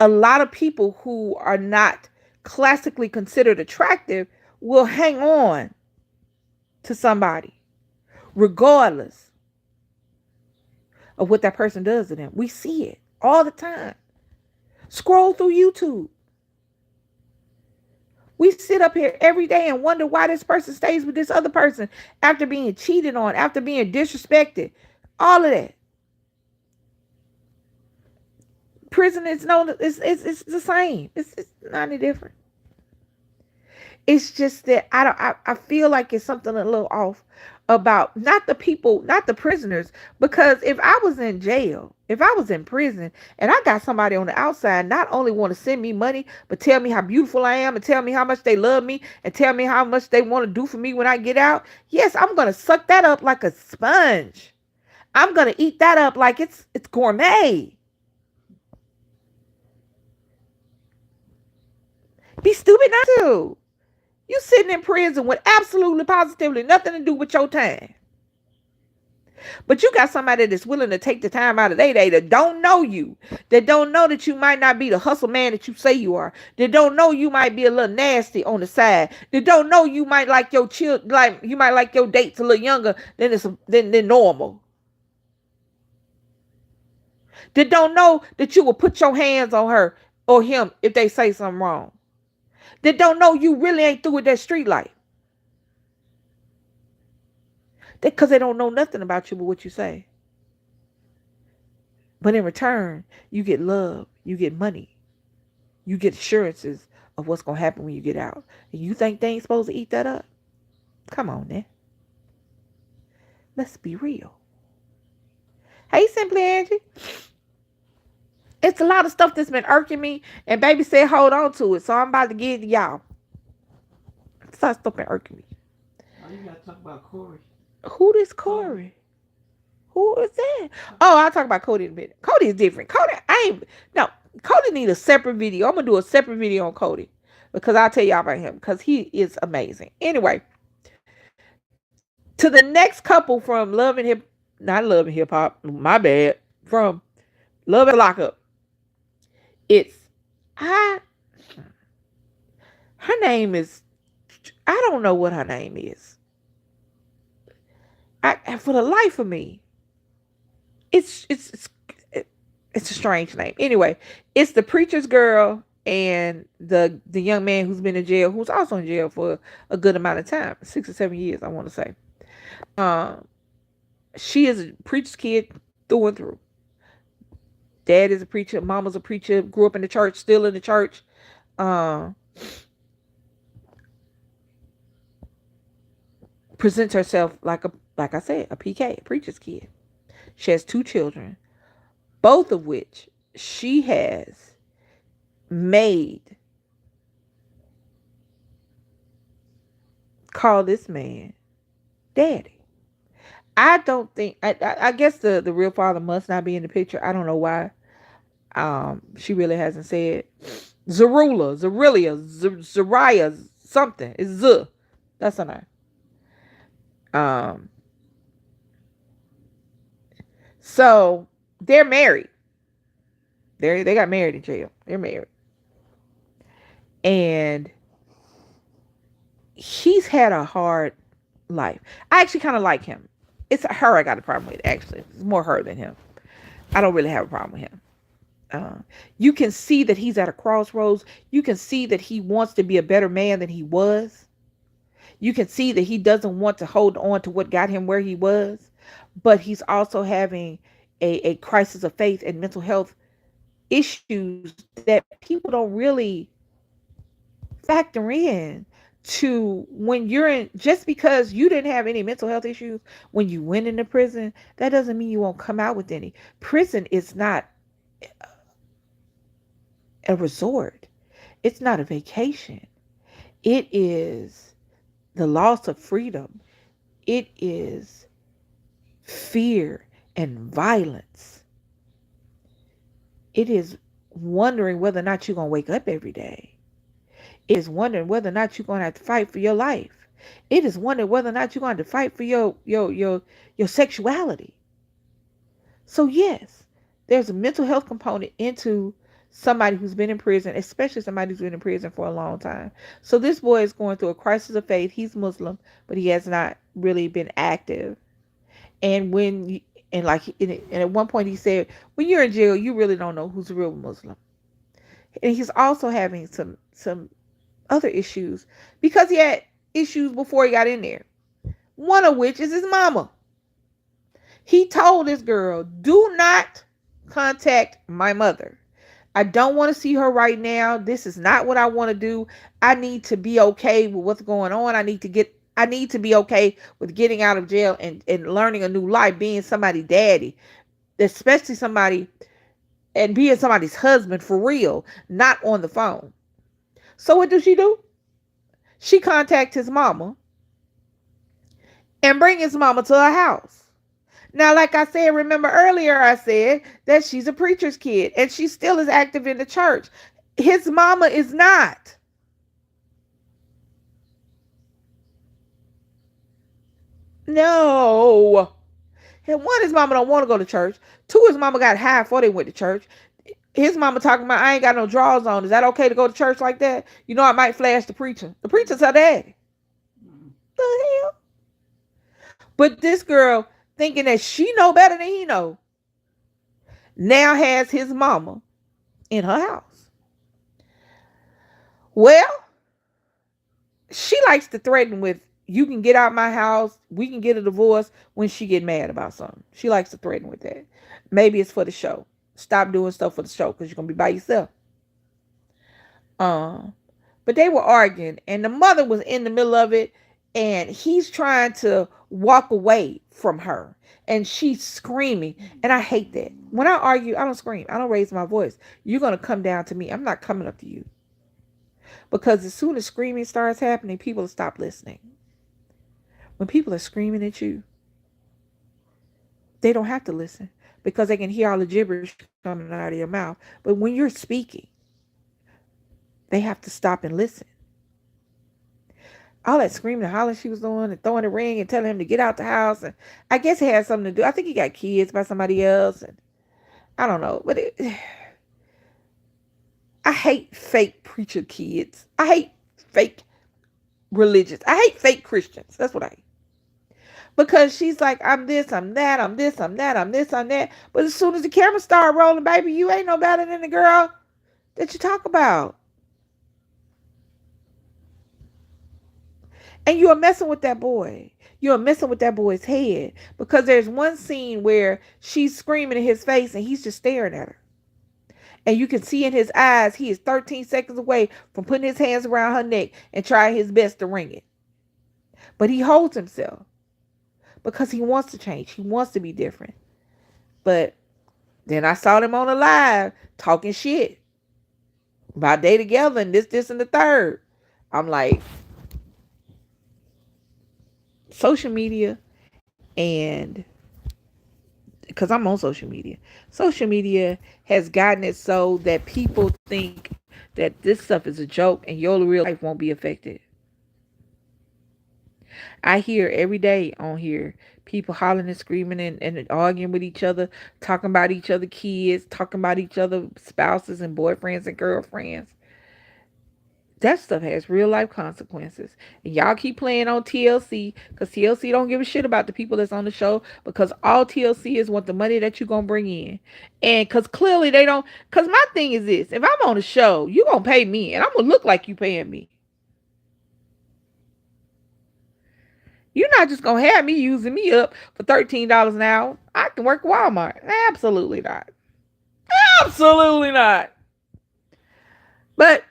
a lot of people who are not classically considered attractive will hang on to somebody regardless of what that person does to them. We see it all the time. Scroll through YouTube. We sit up here every day and wonder why this person stays with this other person after being cheated on, after being disrespected. All of that. Prison is known. It's the same. It's not any different. It's just that I feel like it's something a little off about not the people, not the prisoners. Because if I was in jail, if I was in prison, and I got somebody on the outside not only want to send me money, but tell me how beautiful I am, and tell me how much they love me, and tell me how much they want to do for me when I get out, yes, I'm gonna suck that up like a sponge. I'm gonna eat that up like it's gourmet. Be stupid not to. You sitting in prison with absolutely positively nothing to do with your time. But you got somebody that's willing to take the time out of their day, that don't know you, that don't know that you might not be the hustle man that you say you are, that don't know you might be a little nasty on the side, that don't know you might like your like you might like your dates a little younger than normal, that don't know that you will put your hands on her or him if they say something wrong, that don't know you really ain't through with that street life. Because they don't know nothing about you but what you say. But in return, you get love, you get money, you get assurances of what's going to happen when you get out. And you think they ain't supposed to eat that up? Come on now. Let's be real. Hey, Simply Angie. It's a lot of stuff that's been irking me, and baby said hold on to it. So I'm about to get to y'all. It's a lot of stuff been irking me. Oh, you gotta talk about Corey. Who this Cody. Corey? Who is that? Oh, I'll talk about Cody in a minute. Cody is different. Cody, I ain't no. Cody need a separate video. I'm gonna do a separate video on Cody because I'll tell y'all about him because he is amazing. Anyway, to the next couple from Love and Hip, not Love and Hip Hop. My bad. From Love and Lockup. It's I. Her name is. I don't know what her name is. For the life of me, it's it's it's it's a strange name. Anyway, it's the preacher's girl and the young man who's been in jail, who's also in jail for a good amount of time, 6 or 7 years, I want to say. Um, she is a preacher's kid through and through. Dad is a preacher, mama's a preacher, grew up in the church, still in the church. Um, presents herself like I said, a PK, a preacher's kid. She has 2 children, both of which she has made call this man daddy. I don't think I guess the real father must not be in the picture. I don't know why. She really hasn't said Zariah, something. It's Z. That's her name. Um, so they're married. They got married in jail. They're married. And he's had a hard life. I actually kind of like him. It's her I got a problem with, actually. It's more her than him. I don't really have a problem with him. You can see that he's at a crossroads. You can see that he wants to be a better man than he was. You can see that he doesn't want to hold on to what got him where he was. But he's also having a crisis of faith and mental health issues that people don't really factor in to when you're in. Just because you didn't have any mental health issues when you went into prison, that doesn't mean you won't come out with any. Prison is not a resort. It's not a vacation. It is the loss of freedom. It is fear and violence. It is wondering whether or not you're going to wake up every day. It is wondering whether or not you're going to have to fight for your life. It is wondering whether or not you're going to fight for your sexuality. So yes, there's a mental health component into somebody who's been in prison, especially somebody who's been in prison for a long time. So this boy is going through a crisis of faith. He's Muslim, but he has not really been active. And and at one point he said, when you're in jail, you really don't know who's a real Muslim. And he's also having some other issues because he had issues before he got in there. One of which is his mama. He told this girl, do not contact my mother. I don't want to see her right now. This is not what I want to do. I need to be okay with what's going on. I need to be okay with getting out of jail and learning a new life, being somebody's daddy, especially somebody, and being somebody's husband for real, not on the phone. So what does she do? She contacts his mama and bring his mama to her house. Now, like I said, remember earlier I said that she's a preacher's kid and she still is active in the church. His mama is not. No. And one, his mama don't want to go to church. Two, his mama got high before they went to church. His mama talking about, I ain't got no drawers on. Is that okay to go to church like that? You know, I might flash the preacher. The preacher's her daddy. The hell? But this girl, thinking that she know better than he know, now has his mama in her house. Well, she likes to threaten with, you can get out my house, we can get a divorce when she get mad about something. She likes to threaten with that. Maybe it's for the show. Stop doing stuff for the show because you're going to be by yourself. But they were arguing and the mother was in the middle of it. and he's trying to walk away from her, and she's screaming. And I hate that. When I argue, I don't scream, I don't raise my voice. You're going to come down to me, I'm not coming up to you. Because as soon as screaming starts happening, people stop listening. When people are screaming at you, they don't have to listen, because they can hear all the gibberish coming out of your mouth. But when you're speaking, they have to stop and listen. All that screaming and hollering she was doing, and throwing the ring and telling him to get out the house, and I guess it had something to do. I think he got kids by somebody else, and I don't know. But I hate fake preacher kids. I hate fake religious. I hate fake Christians. That's what I hate. Because she's like, I'm this, I'm that, I'm this, I'm that, I'm this, I'm that. But as soon as the camera start rolling, baby, you ain't no better than the girl that you talk about. And you are messing with that boy. You are messing with that boy's head. Because there's one scene where she's screaming in his face and he's just staring at her. And you can see in his eyes, he is 13 seconds away from putting his hands around her neck and trying his best to wring it. But he holds himself because he wants to change. He wants to be different. But then I saw them on a live talking shit about they together and this, and the third. I'm like, social media, and because I'm on social media has gotten it so that people think that this stuff is a joke and your real life won't be affected. I hear every day on here people hollering and screaming and arguing with each other, talking about each other kids, talking about each other spouses and boyfriends and girlfriends. That stuff has real life consequences. And y'all keep playing on TLC because TLC don't give a shit about the people that's on the show, because all TLC is want the money that you're going to bring in. And because clearly they don't. Because my thing is this: if I'm on a show, you're going to pay me and I'm going to look like you paying me. You're not just going to have me using me up for $13 an hour. I can work at Walmart. Absolutely not. Absolutely not. But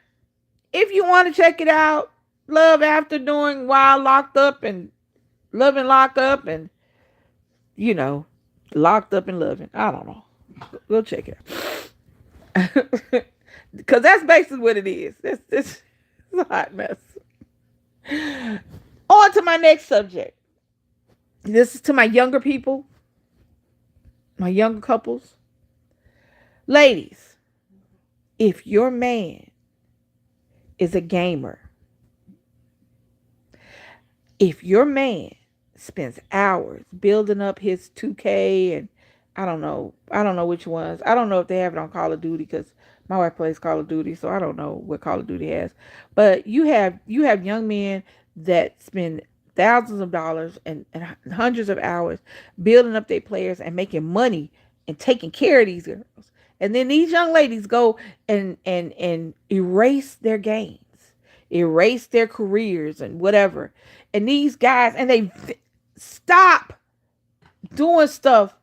if you want to check it out, Love After Doing While Locked Up and Loving Locked Up and, you know, Locked Up and Loving. I don't know. Go check it out. Because that's basically what it is. It's a hot mess. On to my next subject. This is to my younger people, my younger couples. Ladies, if your man is a gamer, if your man spends hours building up his 2K and I don't know which ones. I don't know if they have it on Call of Duty because my wife plays Call of Duty, so I don't know what Call of Duty has. But you have young men that spend thousands of dollars and hundreds of hours building up their players and making money and taking care of these girls. And then these young ladies go and erase their games, erase their careers and whatever. And these guys, and they stop doing stuff,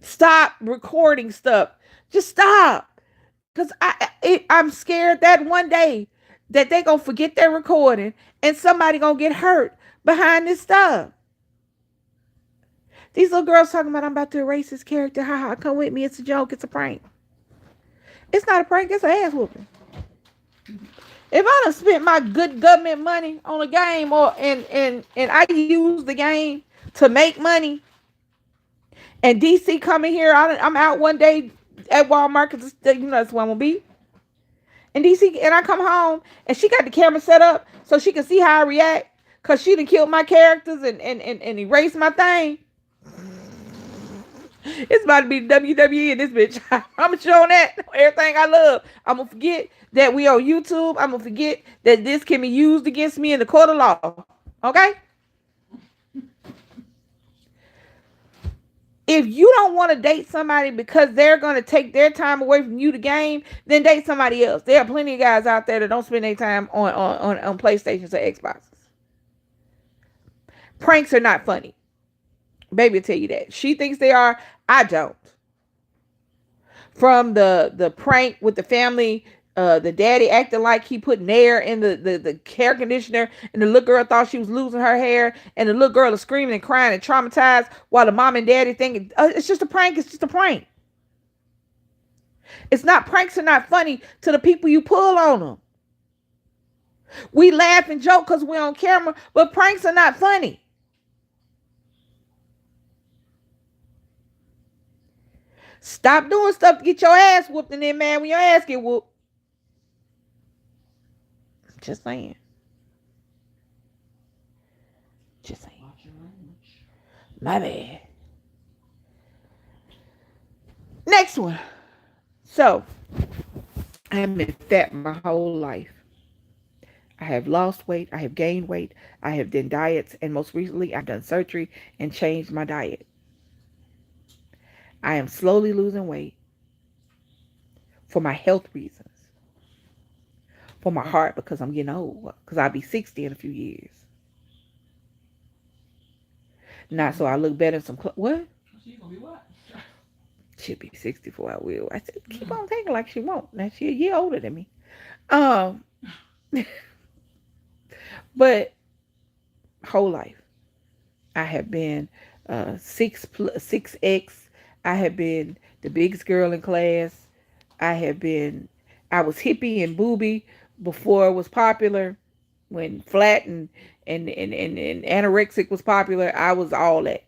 stop recording stuff, just stop. Because I'm scared that one day that they gonna forget their recording and somebody gonna get hurt behind this stuff. These little girls talking about I'm about to erase his character. Ha ha, come with me. It's a joke. It's a prank. It's not a prank. It's an ass whooping. If I done spent my good government money on a game and I use the game to make money, and DC coming here, I'm out one day at Walmart because that's where I'm gonna be. And DC, and I come home and she got the camera set up so she can see how I react because she done killed my characters and erased my thing. It's about to be WWE in this bitch. I'm showing that everything I love. I'm gonna forget that we on YouTube. I'm gonna forget that this can be used against me in the court of law. Okay? If you don't want to date somebody because they're gonna take their time away from you, the game, then date somebody else. There are plenty of guys out there that don't spend their time on PlayStations or Xboxes. Pranks are not funny. Baby will tell you that. She thinks they are. I don't. From the prank with the family The daddy acting like he put Nair in the hair conditioner, and the little girl thought she was losing her hair, and the little girl is screaming and crying and traumatized, while the mom and daddy thinking it's just a prank. It's just a prank. It's not pranks are not funny to the people you pull on them. We laugh and joke because we're on camera, but pranks are not funny. Stop doing stuff to get your ass whooped, and then man, when your ass get whooped, just saying, just saying. Watch your language. My bad. Next one. So I have been fat my whole life. I have lost weight. I have gained weight. I have done diets, and most recently, I've done surgery and changed my diet. I am slowly losing weight for my health reasons, for my heart because I'm getting old. Because I'll be 60 in a few years. Not so I look better in some clothes. What? She's gonna be what? She'll be 64. I will. I said, keep on thinking like she won't. Now she a year older than me. Um, but whole life, I have been 6X. I have been the biggest girl in class. I have been. I was hippie and booby before it was popular. When flat and anorexic was popular, I was all that.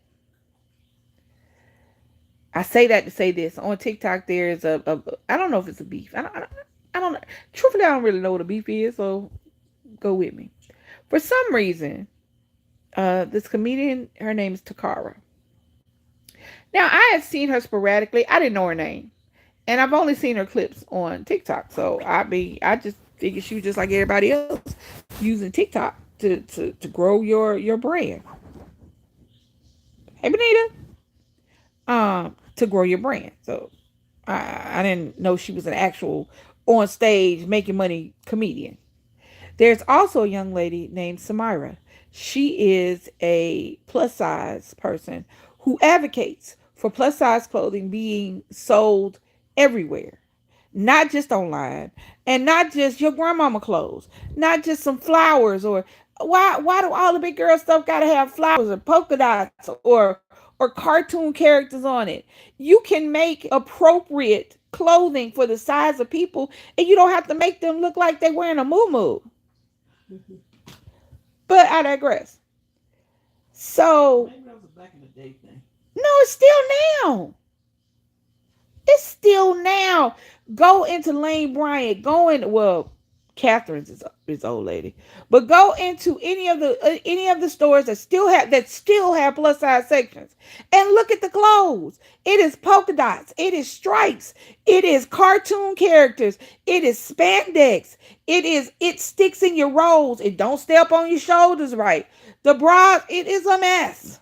I say that to say this. On TikTok, there is a I don't know if it's a beef. I don't know. Truthfully, I don't really know what a beef is, so go with me. For some reason, this comedian, her name is Takara. Now, I had seen her sporadically. I didn't know her name. And I've only seen her clips on TikTok. So, I just figured she was just like everybody else using TikTok to grow your brand. Hey, Benita. To grow your brand. So, I didn't know she was an actual on stage making money comedian. There's also a young lady named Samira. She is a plus size person who advocates for plus size clothing being sold everywhere, not just online, and not just your grandmama clothes, not just some flowers or why do all the big girl stuff gotta have flowers or polka dots or cartoon characters on it? You can make appropriate clothing for the size of people, and you don't have to make them look like they're wearing a moo. But I digress. So, Maybe that was a back in the day thing. no, it's still now. It's still now. Go into Lane Bryant. Go in. Well, Catherine's is old lady, but go into any of the stores that still have plus size sections and look at the clothes. It is polka dots. It is stripes. It is cartoon characters. It is spandex. It sticks in your rolls. It don't stay up on your shoulders right. The bras. It is a mess.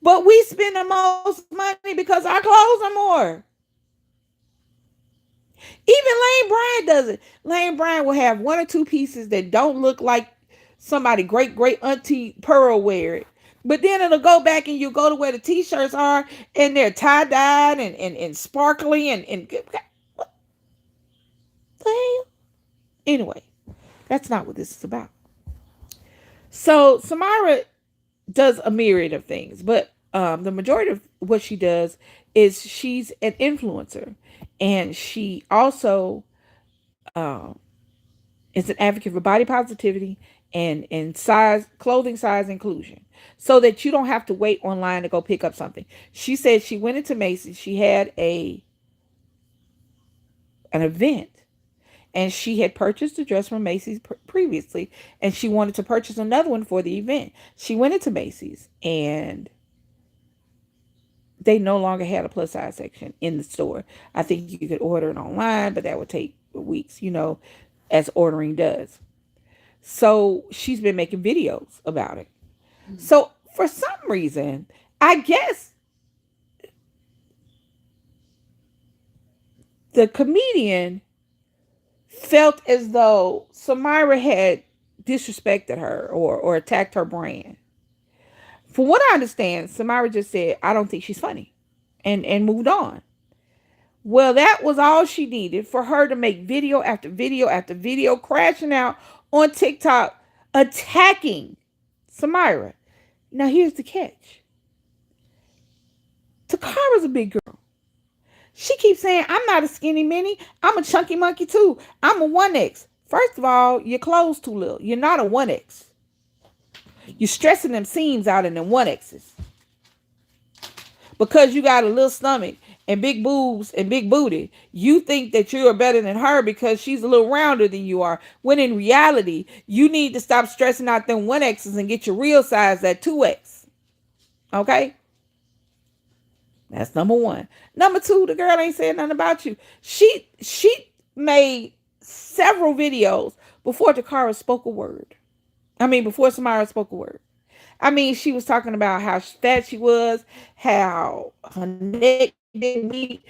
But we spend the most money because our clothes are more. Even Lane Bryant does it. Lane Bryant will have one or two pieces that don't look like somebody great auntie Pearl wear it. But then it'll go back and you go to where the t-shirts are and they're tie-dyed and sparkly and what the hell? Anyway, that's not what this is about. So Samara does a myriad of things, but the majority of what she does is she's an influencer, and she also um, is an advocate for body positivity and size clothing size inclusion, so that you don't have to wait online to go pick up something. She said she went into Macy's. She had a an event, and she had purchased a dress from Macy's previously, and she wanted to purchase another one for the event. She went into Macy's, and they no longer had a plus size section in the store. I think you could order it online, but that would take weeks, as ordering does. So she's been making videos about it. So for some reason, I guess the comedian felt as though Samira had disrespected her or attacked her brand. From what I understand, Samira just said, I don't think she's funny, and moved on. Well, that was all she needed for her to make video after video after video, crashing out on TikTok, attacking Samira. Now, here's the catch: Takara's a big girl. She keeps saying, I'm not a skinny mini. I'm a chunky monkey too. I'm a 1X. First of all, your clothes too little. You're not a 1X. You're stressing them seams out in them 1Xs. Because you got a little stomach and big boobs and big booty, you think that you are better than her because she's a little rounder than you are. When in reality, you need to stop stressing out them 1Xs and get your real size at 2X. Okay? That's number one. Number two, the girl ain't saying nothing about you. She made several videos before Takara spoke a word. I mean, before Samara spoke a word. I mean, she was talking about how fat she was, how her neck didn't meet,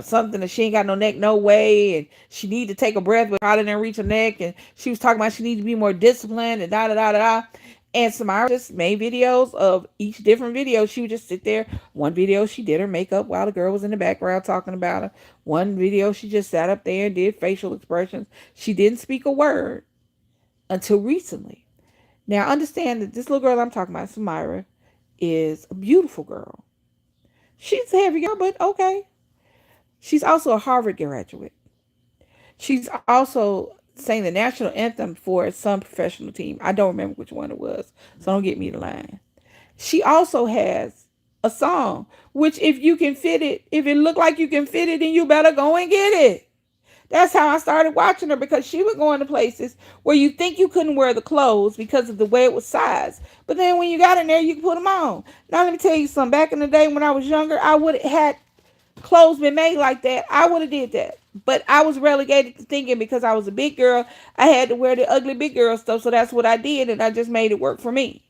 something that she ain't got no neck no way, and she need to take a breath but probably didn't reach her neck, and she was talking about she need to be more disciplined and da da da da da. And Samara just made videos of each different video. She would just sit there. One video she did her makeup while the girl was in the background talking about her. One video she just sat up there and did facial expressions. She didn't speak a word until recently. Now, understand that this little girl I'm talking about, Samira, is a beautiful girl. She's a heavy girl, but okay. She's also a Harvard graduate. She's also sang the national anthem for some professional team. I don't remember which one it was, so don't get me the line. She also has a song, which if you can fit it, if it look like you can fit it, then you better go and get it. That's how I started watching her because she would go into places where you think you couldn't wear the clothes because of the way it was sized. But then when you got in there, you could put them on. Now, let me tell you something. Back in the day when I was younger, I would have had clothes been made like that. I would have did that. But I was relegated to thinking because I was a big girl, I had to wear the ugly big girl stuff. So that's what I did. And I just made it work for me.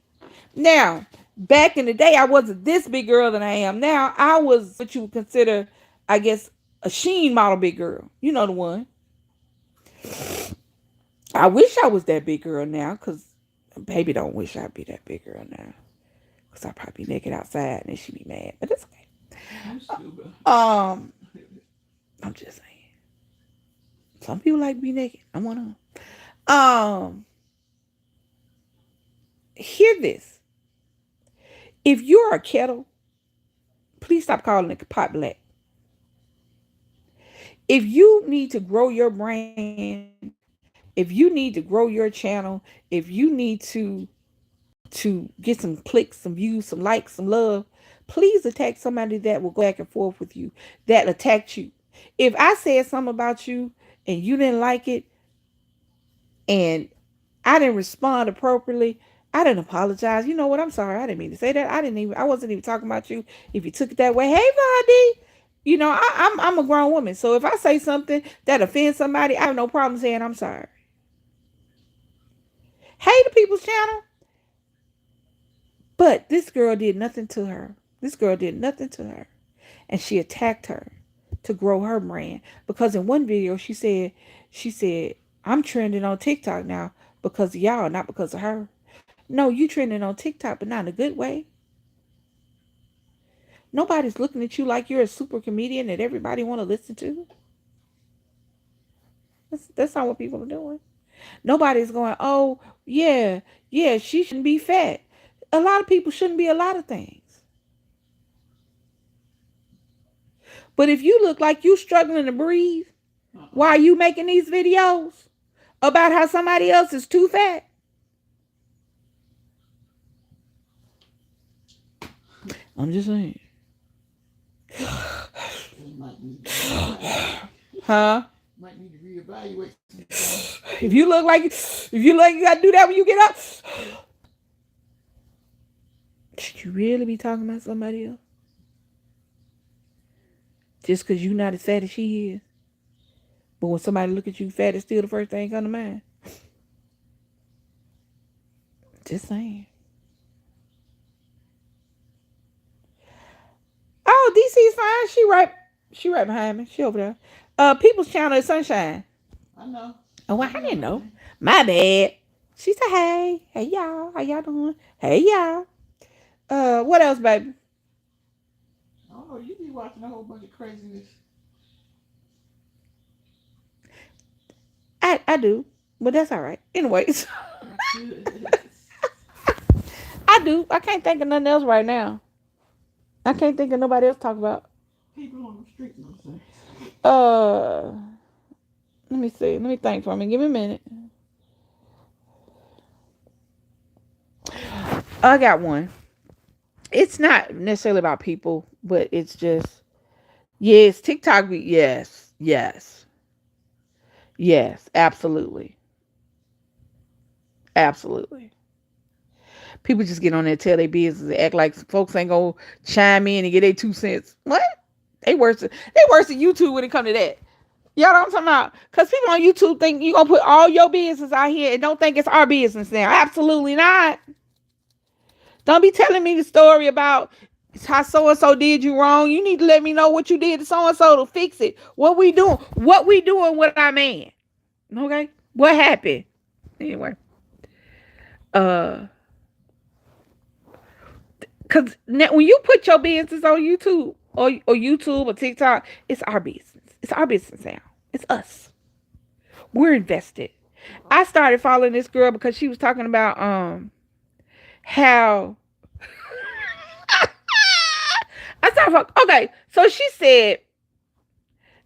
Now, back in the day, I wasn't this big girl than I am now. I was what you would consider, I guess, a Sheen model big girl. You know the one. I wish I was that big girl now, because baby don't wish I'd be that big girl now. Because I'd probably be naked outside and she'd be mad. But it's okay. You stupid. I'm just saying. Some people like to be naked. I'm one of them. Hear this. If you're a kettle, please stop calling it pot black. If you need to grow your brand, if you need to grow your channel, if you need to get some clicks, some views, some likes, some love, please attack somebody that will go back and forth with you, that attacked you. If I said something about you and you didn't like it and I didn't respond appropriately, I didn't apologize. You know what? I'm sorry. I didn't mean to say that. I wasn't even talking about you. If you took it that way, hey, Vondi. You know, I'm a grown woman. So if I say something that offends somebody, I have no problem saying I'm sorry. Hey, the people's channel. But this girl did nothing to her. This girl did nothing to her. And she attacked her to grow her brand. Because in one video she said, I'm trending on TikTok now because of y'all, not because of her. No, you trending on TikTok, but not in a good way. Nobody's looking at you like you're a super comedian that everybody want to listen to. That's not what people are doing. Nobody's going, oh, yeah, yeah, she shouldn't be fat. A lot of people shouldn't be a lot of things. But if you look like you struggling to breathe while you making these videos about how somebody else is too fat, I'm just saying. Huh? Might need to reevaluate. If you gotta do that when you get up, should you really be talking about somebody else? Just because you're not as fat as she is. But when somebody look at you fat, it's still the first thing come to mind. Just saying. Oh, DC's fine. She right behind me. She over there. People's channel is Sunshine. I know. Oh, I didn't know. My bad. She said, hey. Hey, y'all. How y'all doing? Hey, y'all. What else, baby? Oh, you be watching a whole bunch of craziness. I do, but that's all right. Anyways, I do. I can't think of nothing else right now. I can't think of nobody else to talk about. People on the street, no say. Uh, let me see. Let me think for me. Give me a minute. I got one. It's not necessarily about people, but it's just yes, TikTok. Yes, yes, yes, absolutely, absolutely. People just get on there, tell their business, and act like folks ain't gonna chime in and get their 2 cents. What? They worse than YouTube when it come to that. Y'all know what I'm talking about? Because people on YouTube think you gonna put all your business out here and don't think it's our business now. Absolutely not. Don't be telling me the story about how so and so did you wrong. You need to let me know what you did to so and so to fix it. What we doing? What we doing with our man? Okay. What happened? Anyway, uh, because when you put your business on YouTube or YouTube or TikTok, it's our business. It's our business now. It's us. We're invested. I started following this girl because she was talking about how I started. Okay, so she said,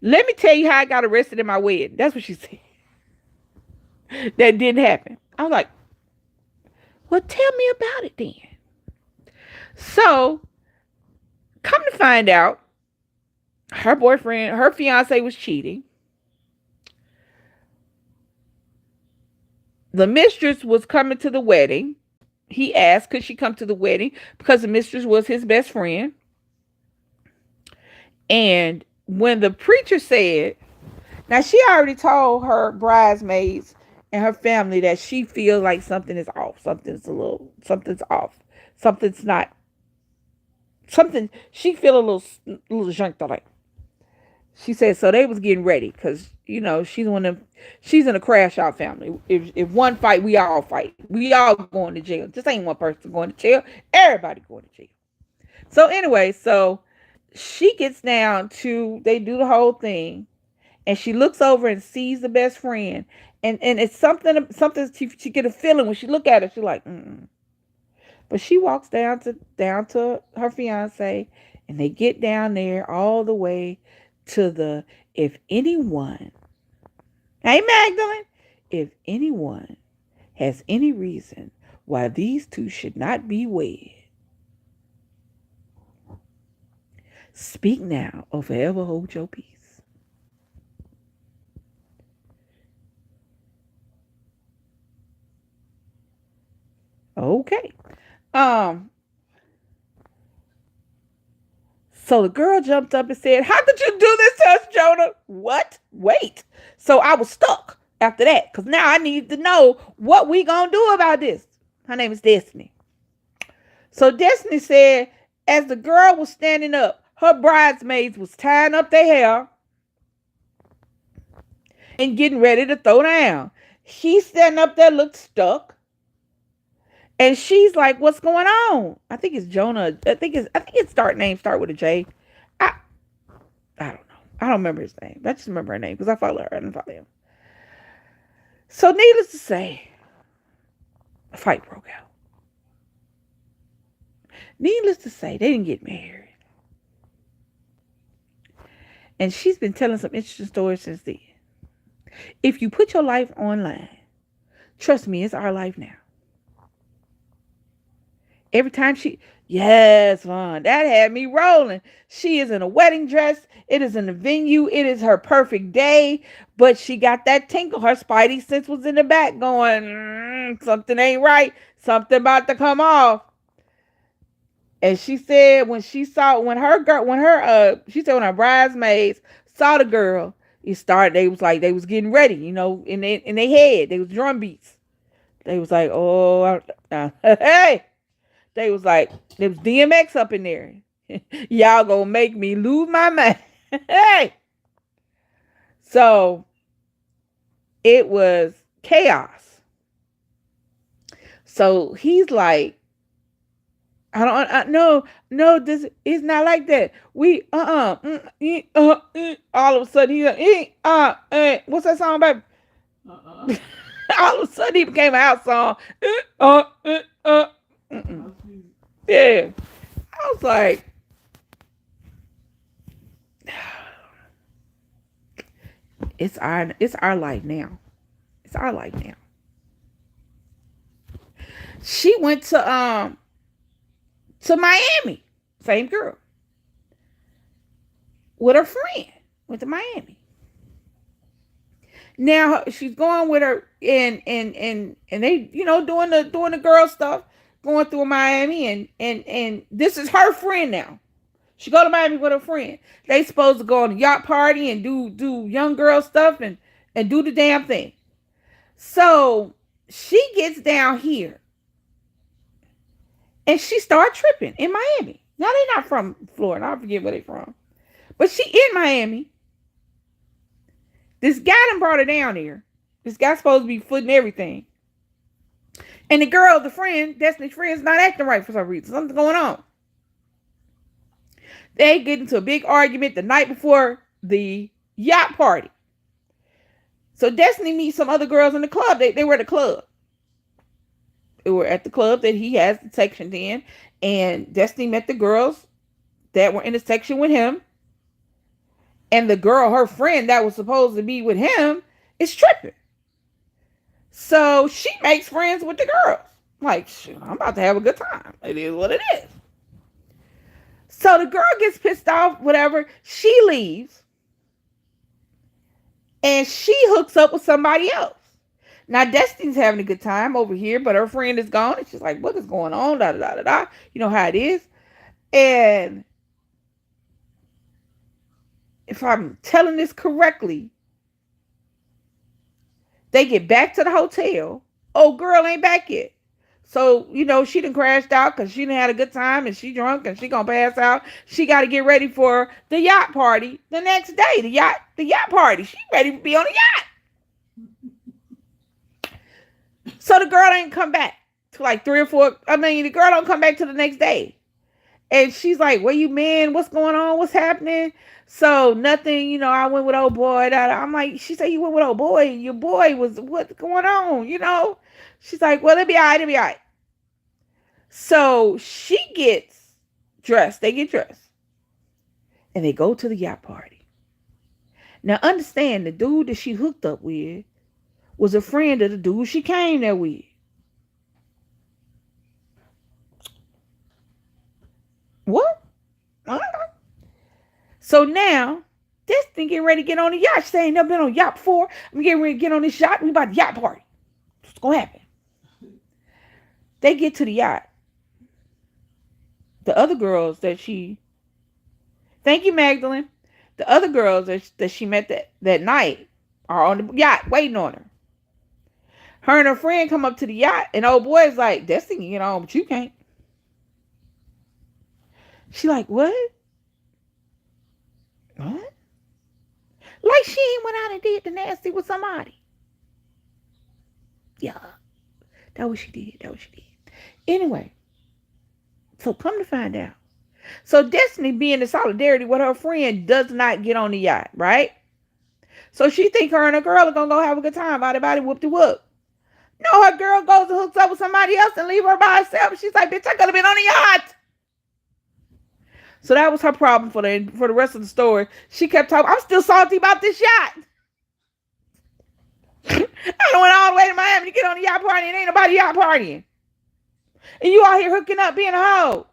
"Let me tell you how I got arrested in my wedding." That's what she said. That didn't happen. I was like, "Well, tell me about it then." So, come to find out, her fiance was cheating. The mistress was coming to the wedding. He asked, could she come to the wedding? Because the mistress was his best friend. And when the preacher said, now she already told her bridesmaids and her family that she feels like something is off. Something's off. Something's not, something, she feel a little junked. She said, so they was getting ready because, she's in a crash out family. If one fight, we all fight. We all going to jail. Just ain't one person going to jail. Everybody going to jail. So anyway, so she gets down to, they do the whole thing. And she looks over and sees the best friend. And it's something she get a feeling when she look at her. She's like, mm. But she walks down to her fiance, and they get down there all the way to the if anyone, hey Magdalene, if anyone has any reason why these two should not be wed, speak now or forever hold your peace. Okay. Um, So the girl jumped up and said, how could you do this to us, Jonah? What? Wait. So I was stuck after that because now I need to know what we going to do about this. Her name is Destiny. So Destiny said, as the girl was standing up, her bridesmaids was tying up their hair and getting ready to throw down. She's standing up there, looked stuck. And she's like, what's going on? I think it's Jonah. I think its name start with a J. I I don't know. I don't remember his name. I just remember her name because I follow her and follow him. So needless to say, a fight broke out. Needless to say, they didn't get married. And she's been telling some interesting stories since then. If you put your life online, trust me, it's our life now. Every time yes, Vaughn, that had me rolling. She is in a wedding dress. It is in the venue. It is her perfect day. But she got that tinkle. Her spidey sense was in the back going, something ain't right. Something about to come off. And she said she said when her bridesmaids saw the girl, they was like, they was getting ready, in their head. They was drum beats. They was like, oh, hey. They was like, there was DMX up in there. Y'all gonna make me lose my mind. Hey. So it was chaos. So he's like, no, this is not like that. We, all of a sudden he's like, what's that song, baby? Uh-uh. All of a sudden, he became a house song. Uh, uh, uh. Mm-mm. House music. Yeah. I was like, it's our life now. It's our life now. She went to Miami. Same girl with her friend. Went to Miami. Now she's going with her and they doing the girl stuff, going through Miami and this is her friend now. She go to Miami with her friend. They supposed to go on a yacht party and do young girl stuff and do the damn thing. So she gets down here and she start tripping in Miami. Now they not from Florida. I forget where they from, but she in Miami. This guy done brought her down here. This guy's supposed to be footing everything. And the girl, the friend, Destiny's friend, is not acting right for some reason. Something's going on. They get into a big argument the night before the yacht party. So Destiny meets some other girls in the club. They were at the club. They were at the club that he has the section in. And Destiny met the girls that were in the section with him. And the girl, her friend that was supposed to be with him, is tripping. So she makes friends with the girls. Like, shoot, I'm about to have a good time. It is what it is. So the girl gets pissed off, whatever. She leaves. And she hooks up with somebody else. Now, Destiny's having a good time over here, but her friend is gone. And she's like, what is going on? Da, da, da, da, da. You know how it is. And if I'm telling this correctly, they get back to the hotel. Oh, girl ain't back yet. So, she done crashed out because she done had a good time and she drunk and she gonna pass out. She got to get ready for the yacht party the next day. The yacht party. She ready to be on the yacht. So the girl ain't come back to like 3 or 4. I mean, the girl don't come back to the next day. And she's like, where you been? What's going on? What's happening? So nothing, I went with old boy. I'm like, she said you went with old boy. Your boy was, what's going on? She's like, well, it'll be all right. It'll be all right. So she gets dressed. They get dressed. And they go to the yacht party. Now understand, the dude that she hooked up with was a friend of the dude she came there with. What? So now, this thing getting ready to get on the yacht. She ain't never been on a yacht before. I'm getting ready to get on this yacht. We about the yacht party. What's going to happen? They get to the yacht. The other girls that she... Thank you, Magdalene. The other girls that she met that night are on the yacht waiting on her. Her and her friend come up to the yacht, and old boy's like, Destiny can get on, but you can't. She like, what? What? Like she ain't went out and did the nasty with somebody. Yeah. That what she did. Anyway. So come to find out. So Destiny being in solidarity with her friend does not get on the yacht, right? So she think her and her girl are going to go have a good time. Body, whoop de whoop. No, her girl goes and hooks up with somebody else and leave her by herself. She's like, bitch, I could have been on the yacht. So that was her problem for the rest of the story. She kept talking, I'm still salty about this yacht. I went all the way to Miami to get on the yacht party and ain't nobody yacht partying. And you out here hooking up being a hoe.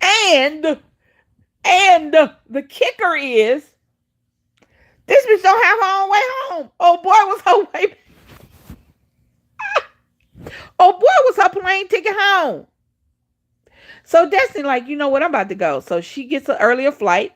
And the kicker is, this bitch don't have her own way home. Oh boy was her way. Oh boy was her plane ticket home. So Destiny like, you know what, I'm about to go. So she gets an earlier flight.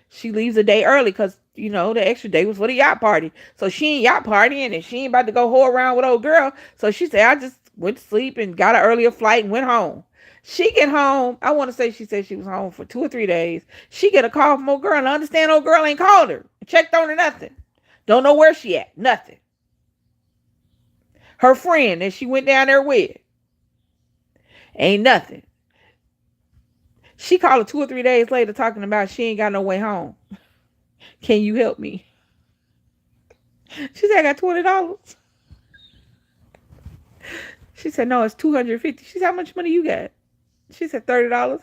She leaves a day early because, the extra day was for the yacht party. So she ain't yacht partying and she ain't about to go whore around with old girl. So she said, I just went to sleep and got an earlier flight and went home. She get home. I want to say she said she was home for 2 or 3 days. She get a call from old girl and I understand old girl ain't called her. Checked on her, nothing. Don't know where she at. Nothing. Her friend that she went down there with. Ain't nothing. She called her 2 or 3 days later talking about she ain't got no way home. Can you help me? She said, I got $20. She said, no, it's 250. She said, how much money you got? She said, $30.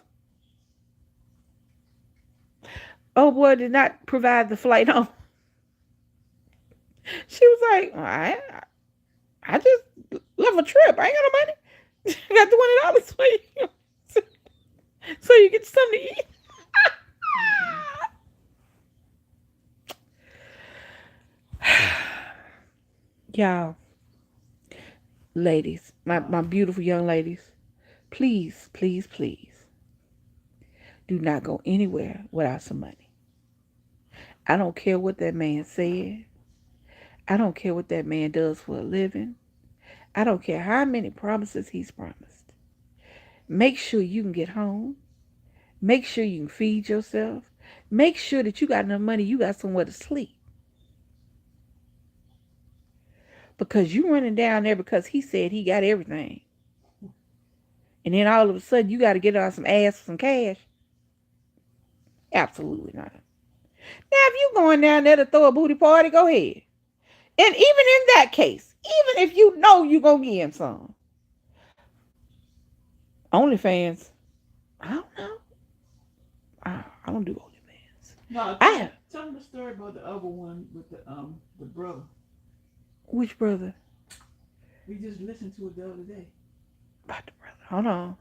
Oh boy did not provide the flight home. She was like, I just left a trip. I ain't got no money. I got $20 for you. So you get something to eat. Mm-hmm. Y'all, ladies, my Wow. beautiful young ladies, please, please, please do not go anywhere without some money. I don't care what that man said. I don't care what that man does for a living. I don't care how many promises he's promised. Make sure you can get home. Make sure you can feed yourself. Make sure that you got enough money, you got somewhere to sleep. Because you running down there because he said he got everything. And then all of a sudden you got to get on some ass for some cash. Absolutely not. Now, if you going down there to throw a booty party, go ahead. And even in that case, even if you know you going to get him some, OnlyFans, I don't know. I don't do OnlyFans. No, I have. tell them the story about the other one with the brother. Which brother? We just listened to it the other day. About the brother. Hold on.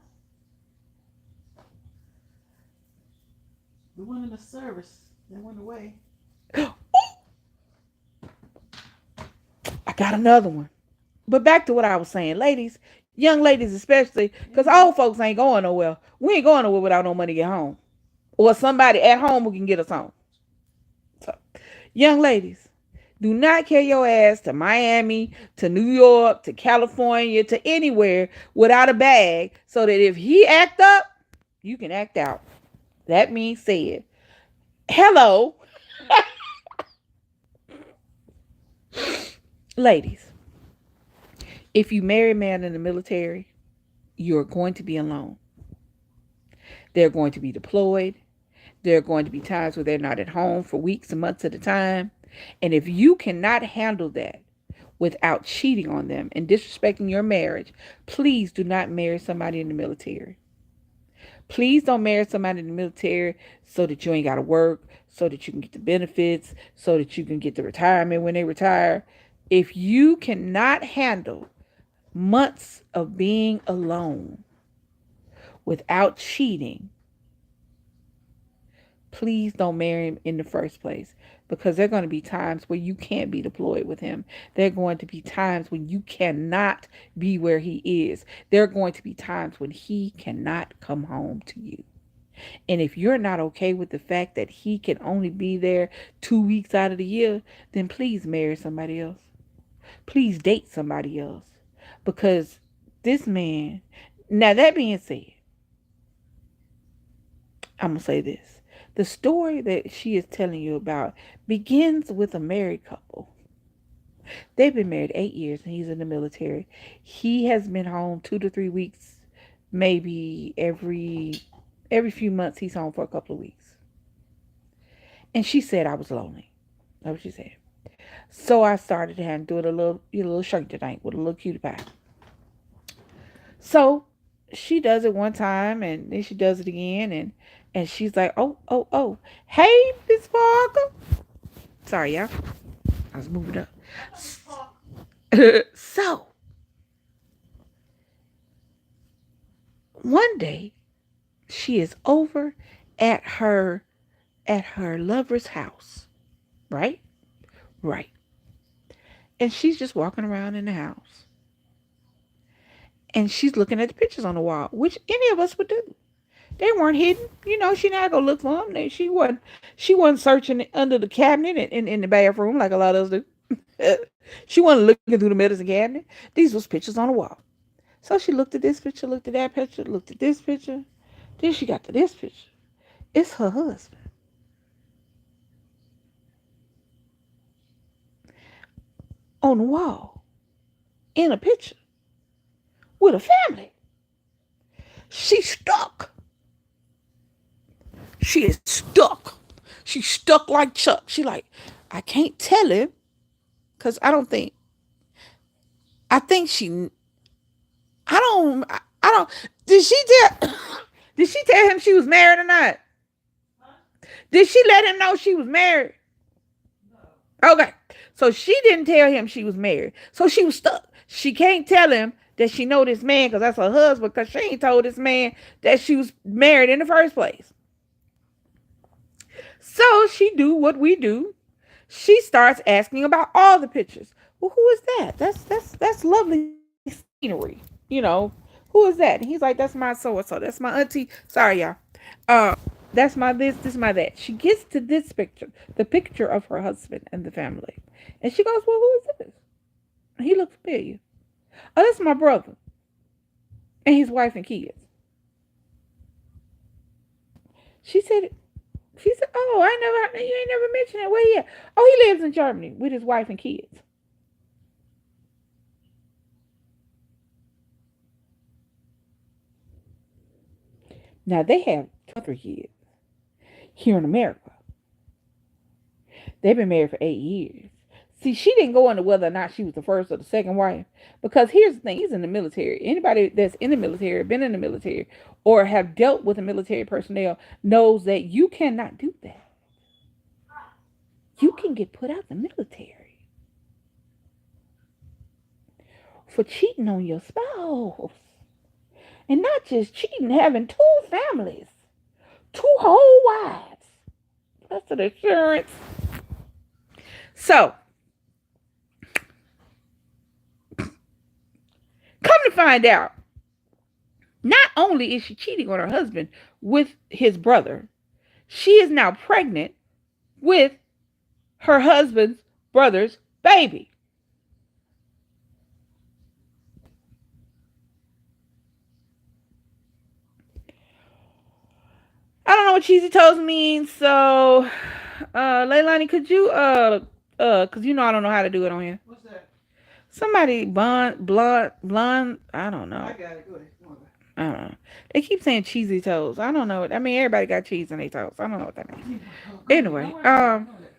The one in the service that went away. I got another one. But back to what I was saying, ladies, young ladies especially, because Mm-hmm. old folks ain't going nowhere. We ain't going nowhere without no money to get home, or somebody at home who can get us home. So, young ladies, do not carry your ass to Miami, to New York, to California, to anywhere without a bag, so that if he act up, you can act out. That means said. Hello, ladies. If you marry a man in the military, you're going to be alone. They're going to be deployed. There are going to be times where they're not at home for weeks and months at a time. And if you cannot handle that without cheating on them and disrespecting your marriage, please do not marry somebody in the military. Please don't marry somebody in the military so that you ain't got to work, so that you can get the benefits, so that you can get the retirement when they retire. If you cannot handle months of being alone without cheating, please don't marry him in the first place, because there are going to be times where you can't be deployed with him. There are going to be times when you cannot be where he is. There are going to be times when he cannot come home to you. And if you're not okay with the fact that he can only be there 2 weeks out of the year, then please marry somebody else. Please date somebody else. Because this man, now that being said, I'm going to say this. The story that she is telling you about begins with a married couple. They've been married 8 years and he's in the military. He has been home 2 to 3 weeks, maybe every few months he's home for a couple of weeks. And she said I was lonely. That's what she said. So I started to have do it a little shrink tonight with a little cutie pie. So she does it one time and then she does it again, and she's like, oh, hey, Miss Parker. Sorry, y'all. I was moving up. So one day she is over at her lover's house, right? Right. And she's just walking around in the house. And she's looking at the pictures on the wall, which any of us would do. They weren't hidden. She not go look for them. She wasn't searching under the cabinet in the bathroom like a lot of us do. She wasn't looking through the medicine cabinet. These was pictures on the wall. So she looked at this picture, looked at that picture, looked at this picture. Then she got to this picture. It's her husband on the wall in a picture with a family. She's stuck. She is stuck. She's stuck like Chuck. She like, I can't tell him Because I think she, I don't, did she tell, did she tell him she was married or not? Huh? Did she let him know she was married? No. Okay. So she didn't tell him she was married. So she was stuck. She can't tell him that she know this man because that's her husband, because she ain't told this man that she was married in the first place. So she do what we do. She starts asking about all the pictures. Well, who is that? That's lovely scenery. Who is that? And he's like, that's my so and so. That's my auntie. Sorry, y'all. Uh, that's my this my that. She gets to this picture, the picture of her husband and the family, and she goes, "Well, who is this?" And he looked familiar. Oh, that's my brother and his wife and kids. She said, "Oh, you ain't never mentioned it. Where he at? Oh, he lives in Germany with his wife and kids." Now they have two other kids here in America. They've been married for 8 years. See, she didn't go into whether or not she was the first or the second wife. Because here's the thing, he's in the military. Anybody that's in the military, been in the military, or have dealt with the military personnel knows that you cannot do that. You can get put out of the military for cheating on your spouse. And not just cheating, having two families, two whole wives. That's an insurance. So, come to find out, not only is she cheating on her husband with his brother, she is now pregnant with her husband's brother's baby. I don't know what cheesy toes means, so Leilani, could you cause you know I don't know how to do it on here. What's that? Somebody blonde, I don't I know. got it. Go ahead. Come on. I don't know. They keep saying cheesy toes. I don't know. I mean, everybody got cheese in their toes. I don't know what that means. Go ahead. Anyway, Don't worry about it. I know that.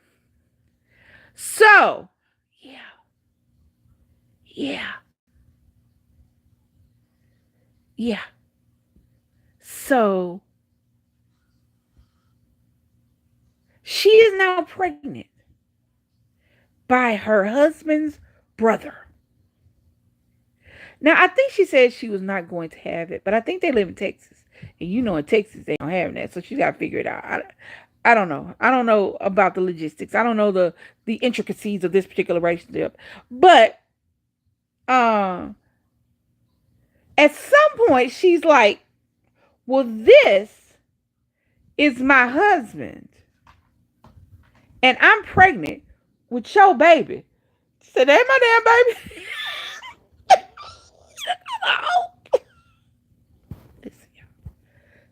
so yeah, yeah, yeah. So she is now pregnant by her husband's brother. Now, I think she said she was not going to have it, but I think they live in Texas. And in Texas, they don't have that. So she's got to figure it out. I don't know. I don't know about the logistics. I don't know the intricacies of this particular relationship. But uh, at some point, she's like, well, this is my husband. And I'm pregnant with your baby. She said, that ain't my damn baby.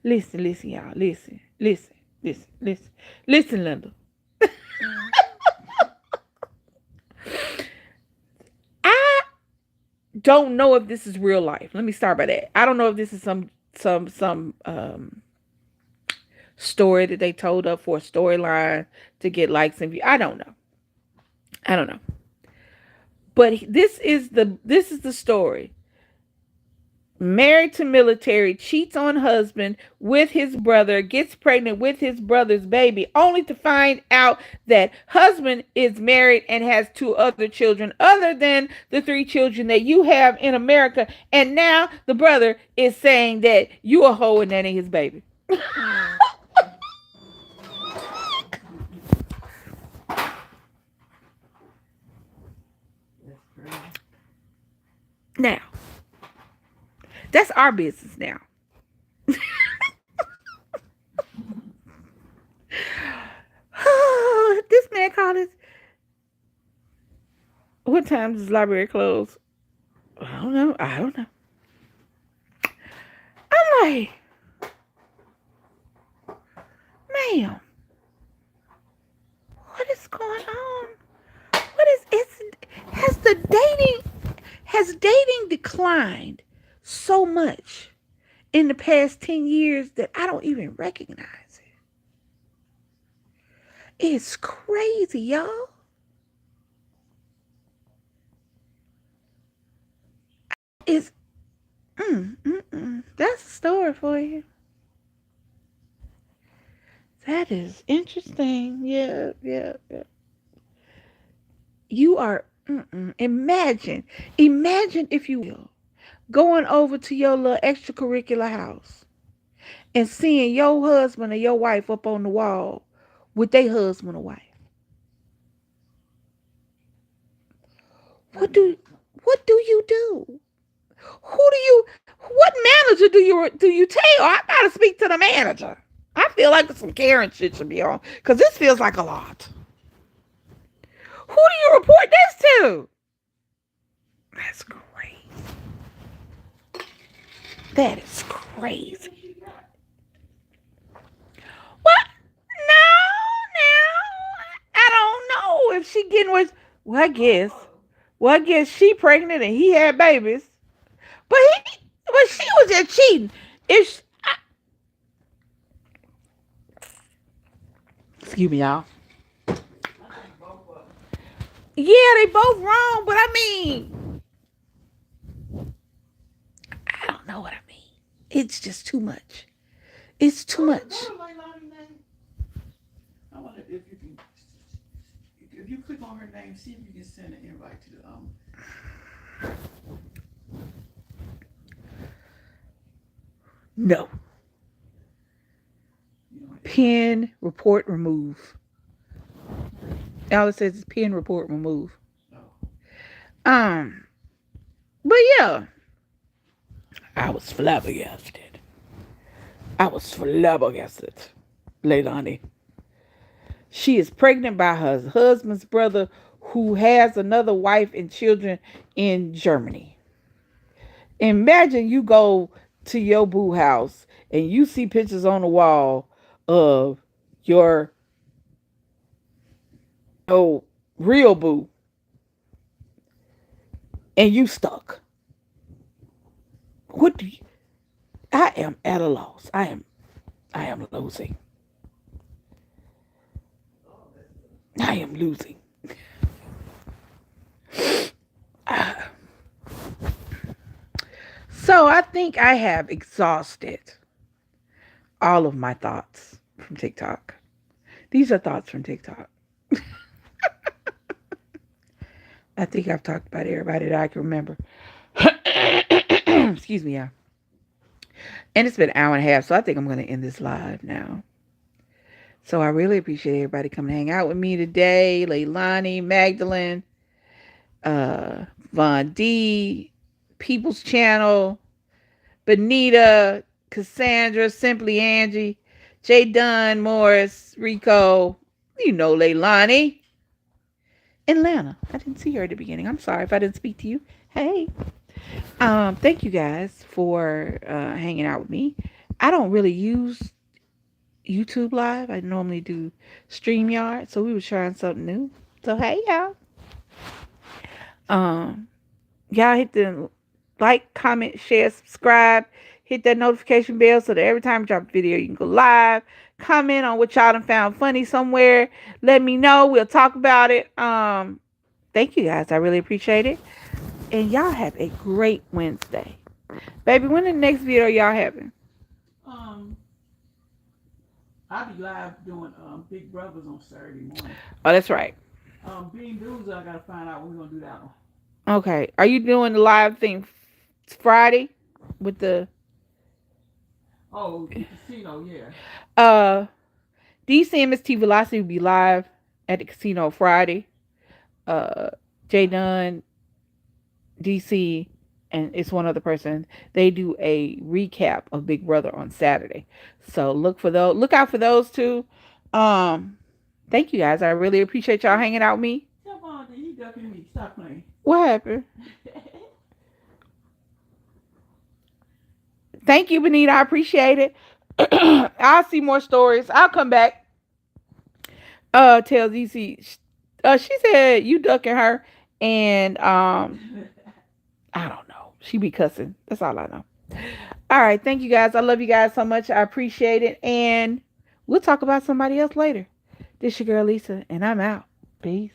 Listen, y'all. Listen, y'all. Listen, Linda. I don't know if this is real life. Let me start by that. I don't know if this is some story that they told up for a storyline to get likes and views. I don't know. I don't know. But this is the story. Married to military, cheats on husband with his brother, gets pregnant with his brother's baby, only to find out that husband is married and has two other children other than the three children that you have in America. And now the brother is saying that you a hoe and that ain't his baby. That's crazy. Now, that's our business now. This man called us. What time does the library close? I don't know. I'm like, ma'am, what is going on? What is it? Has dating declined so much in the past 10 years that I don't even recognize it? It's crazy, y'all. That's a story for you. That is interesting. Yeah, yeah, yeah. You are. Imagine if you will, going over to your little extracurricular house and seeing your husband or your wife up on the wall with their husband or wife. What do what do you do? Who do you? What manager do you tell? I gotta speak to the manager. I feel like some Karen shit should be on because this feels like a lot. Who do you report this to? That's crazy. That is crazy. What? No. I don't know if she getting with. Well, I guess. Well, I guess she pregnant and he had babies. But she was just cheating. If excuse me, y'all. I think both of them. Yeah, they both wrong, but I mean, I don't know what I mean. It's just too much. It's too much. What was Leilani's name? I wonder if you can, if you click on her name, see if you can send an invite to the No. you know, invite. Pin, report, remove. All it says is pin, report, remove. Oh, Um, but yeah, I was flabbergasted. I was flabbergasted. Leilani. She is pregnant by her husband's brother who has another wife and children in Germany. Imagine you go to your boo house and you see pictures on the wall of your oh real boo and you stuck. What do you, I am at a loss. I am losing. I am losing. So I think I have exhausted all of my thoughts from TikTok. These are thoughts from TikTok. I think I've talked about everybody that I can remember. Excuse me, yeah. And it's been an hour and a half, so I think I'm going to end this live now. So I really appreciate everybody coming to hang out with me today. Leilani, Magdalene, uh, Von D, People's Channel, Benita, Cassandra, Simply Angie, Jay Dunn, Morris, Rico, you know Leilani, and Lana. I didn't see her at the beginning. I'm sorry if I didn't speak to you. Hey. Thank you guys for hanging out with me. I don't really use YouTube Live. I normally do StreamYard, so we were trying something new. So hey y'all. Um, y'all hit the like, comment, share, subscribe, hit that notification bell so that every time I drop a video you can go live. Comment on what y'all done found funny somewhere. Let me know. We'll talk about it. Thank you guys. I really appreciate it. And y'all have a great Wednesday. Baby, when the next video y'all having? um, I'll be live doing Big Brothers on Saturday morning. Oh, that's right. Being Dudes, I gotta find out when we're gonna do that one. Okay. Are you doing the live thing Friday with the Oh, the casino, yeah. uh DCMST Velocity will be live at the casino Friday. J Dunn, DC, and it's one other person. They do a recap of Big Brother on Saturday. So look out for those two. Um Thank you guys. I really appreciate y'all hanging out with me. Come on, he ducking me. Stop playing. What happened? Thank you, Benita. I appreciate it. I'll see more stories. I'll come back. Tell DC. She said you ducking her, and I don't know. She be cussing. That's all I know. All right. Thank you guys. I love you guys so much. I appreciate it, and we'll talk about somebody else later. This your girl Lisa, and I'm out. Peace.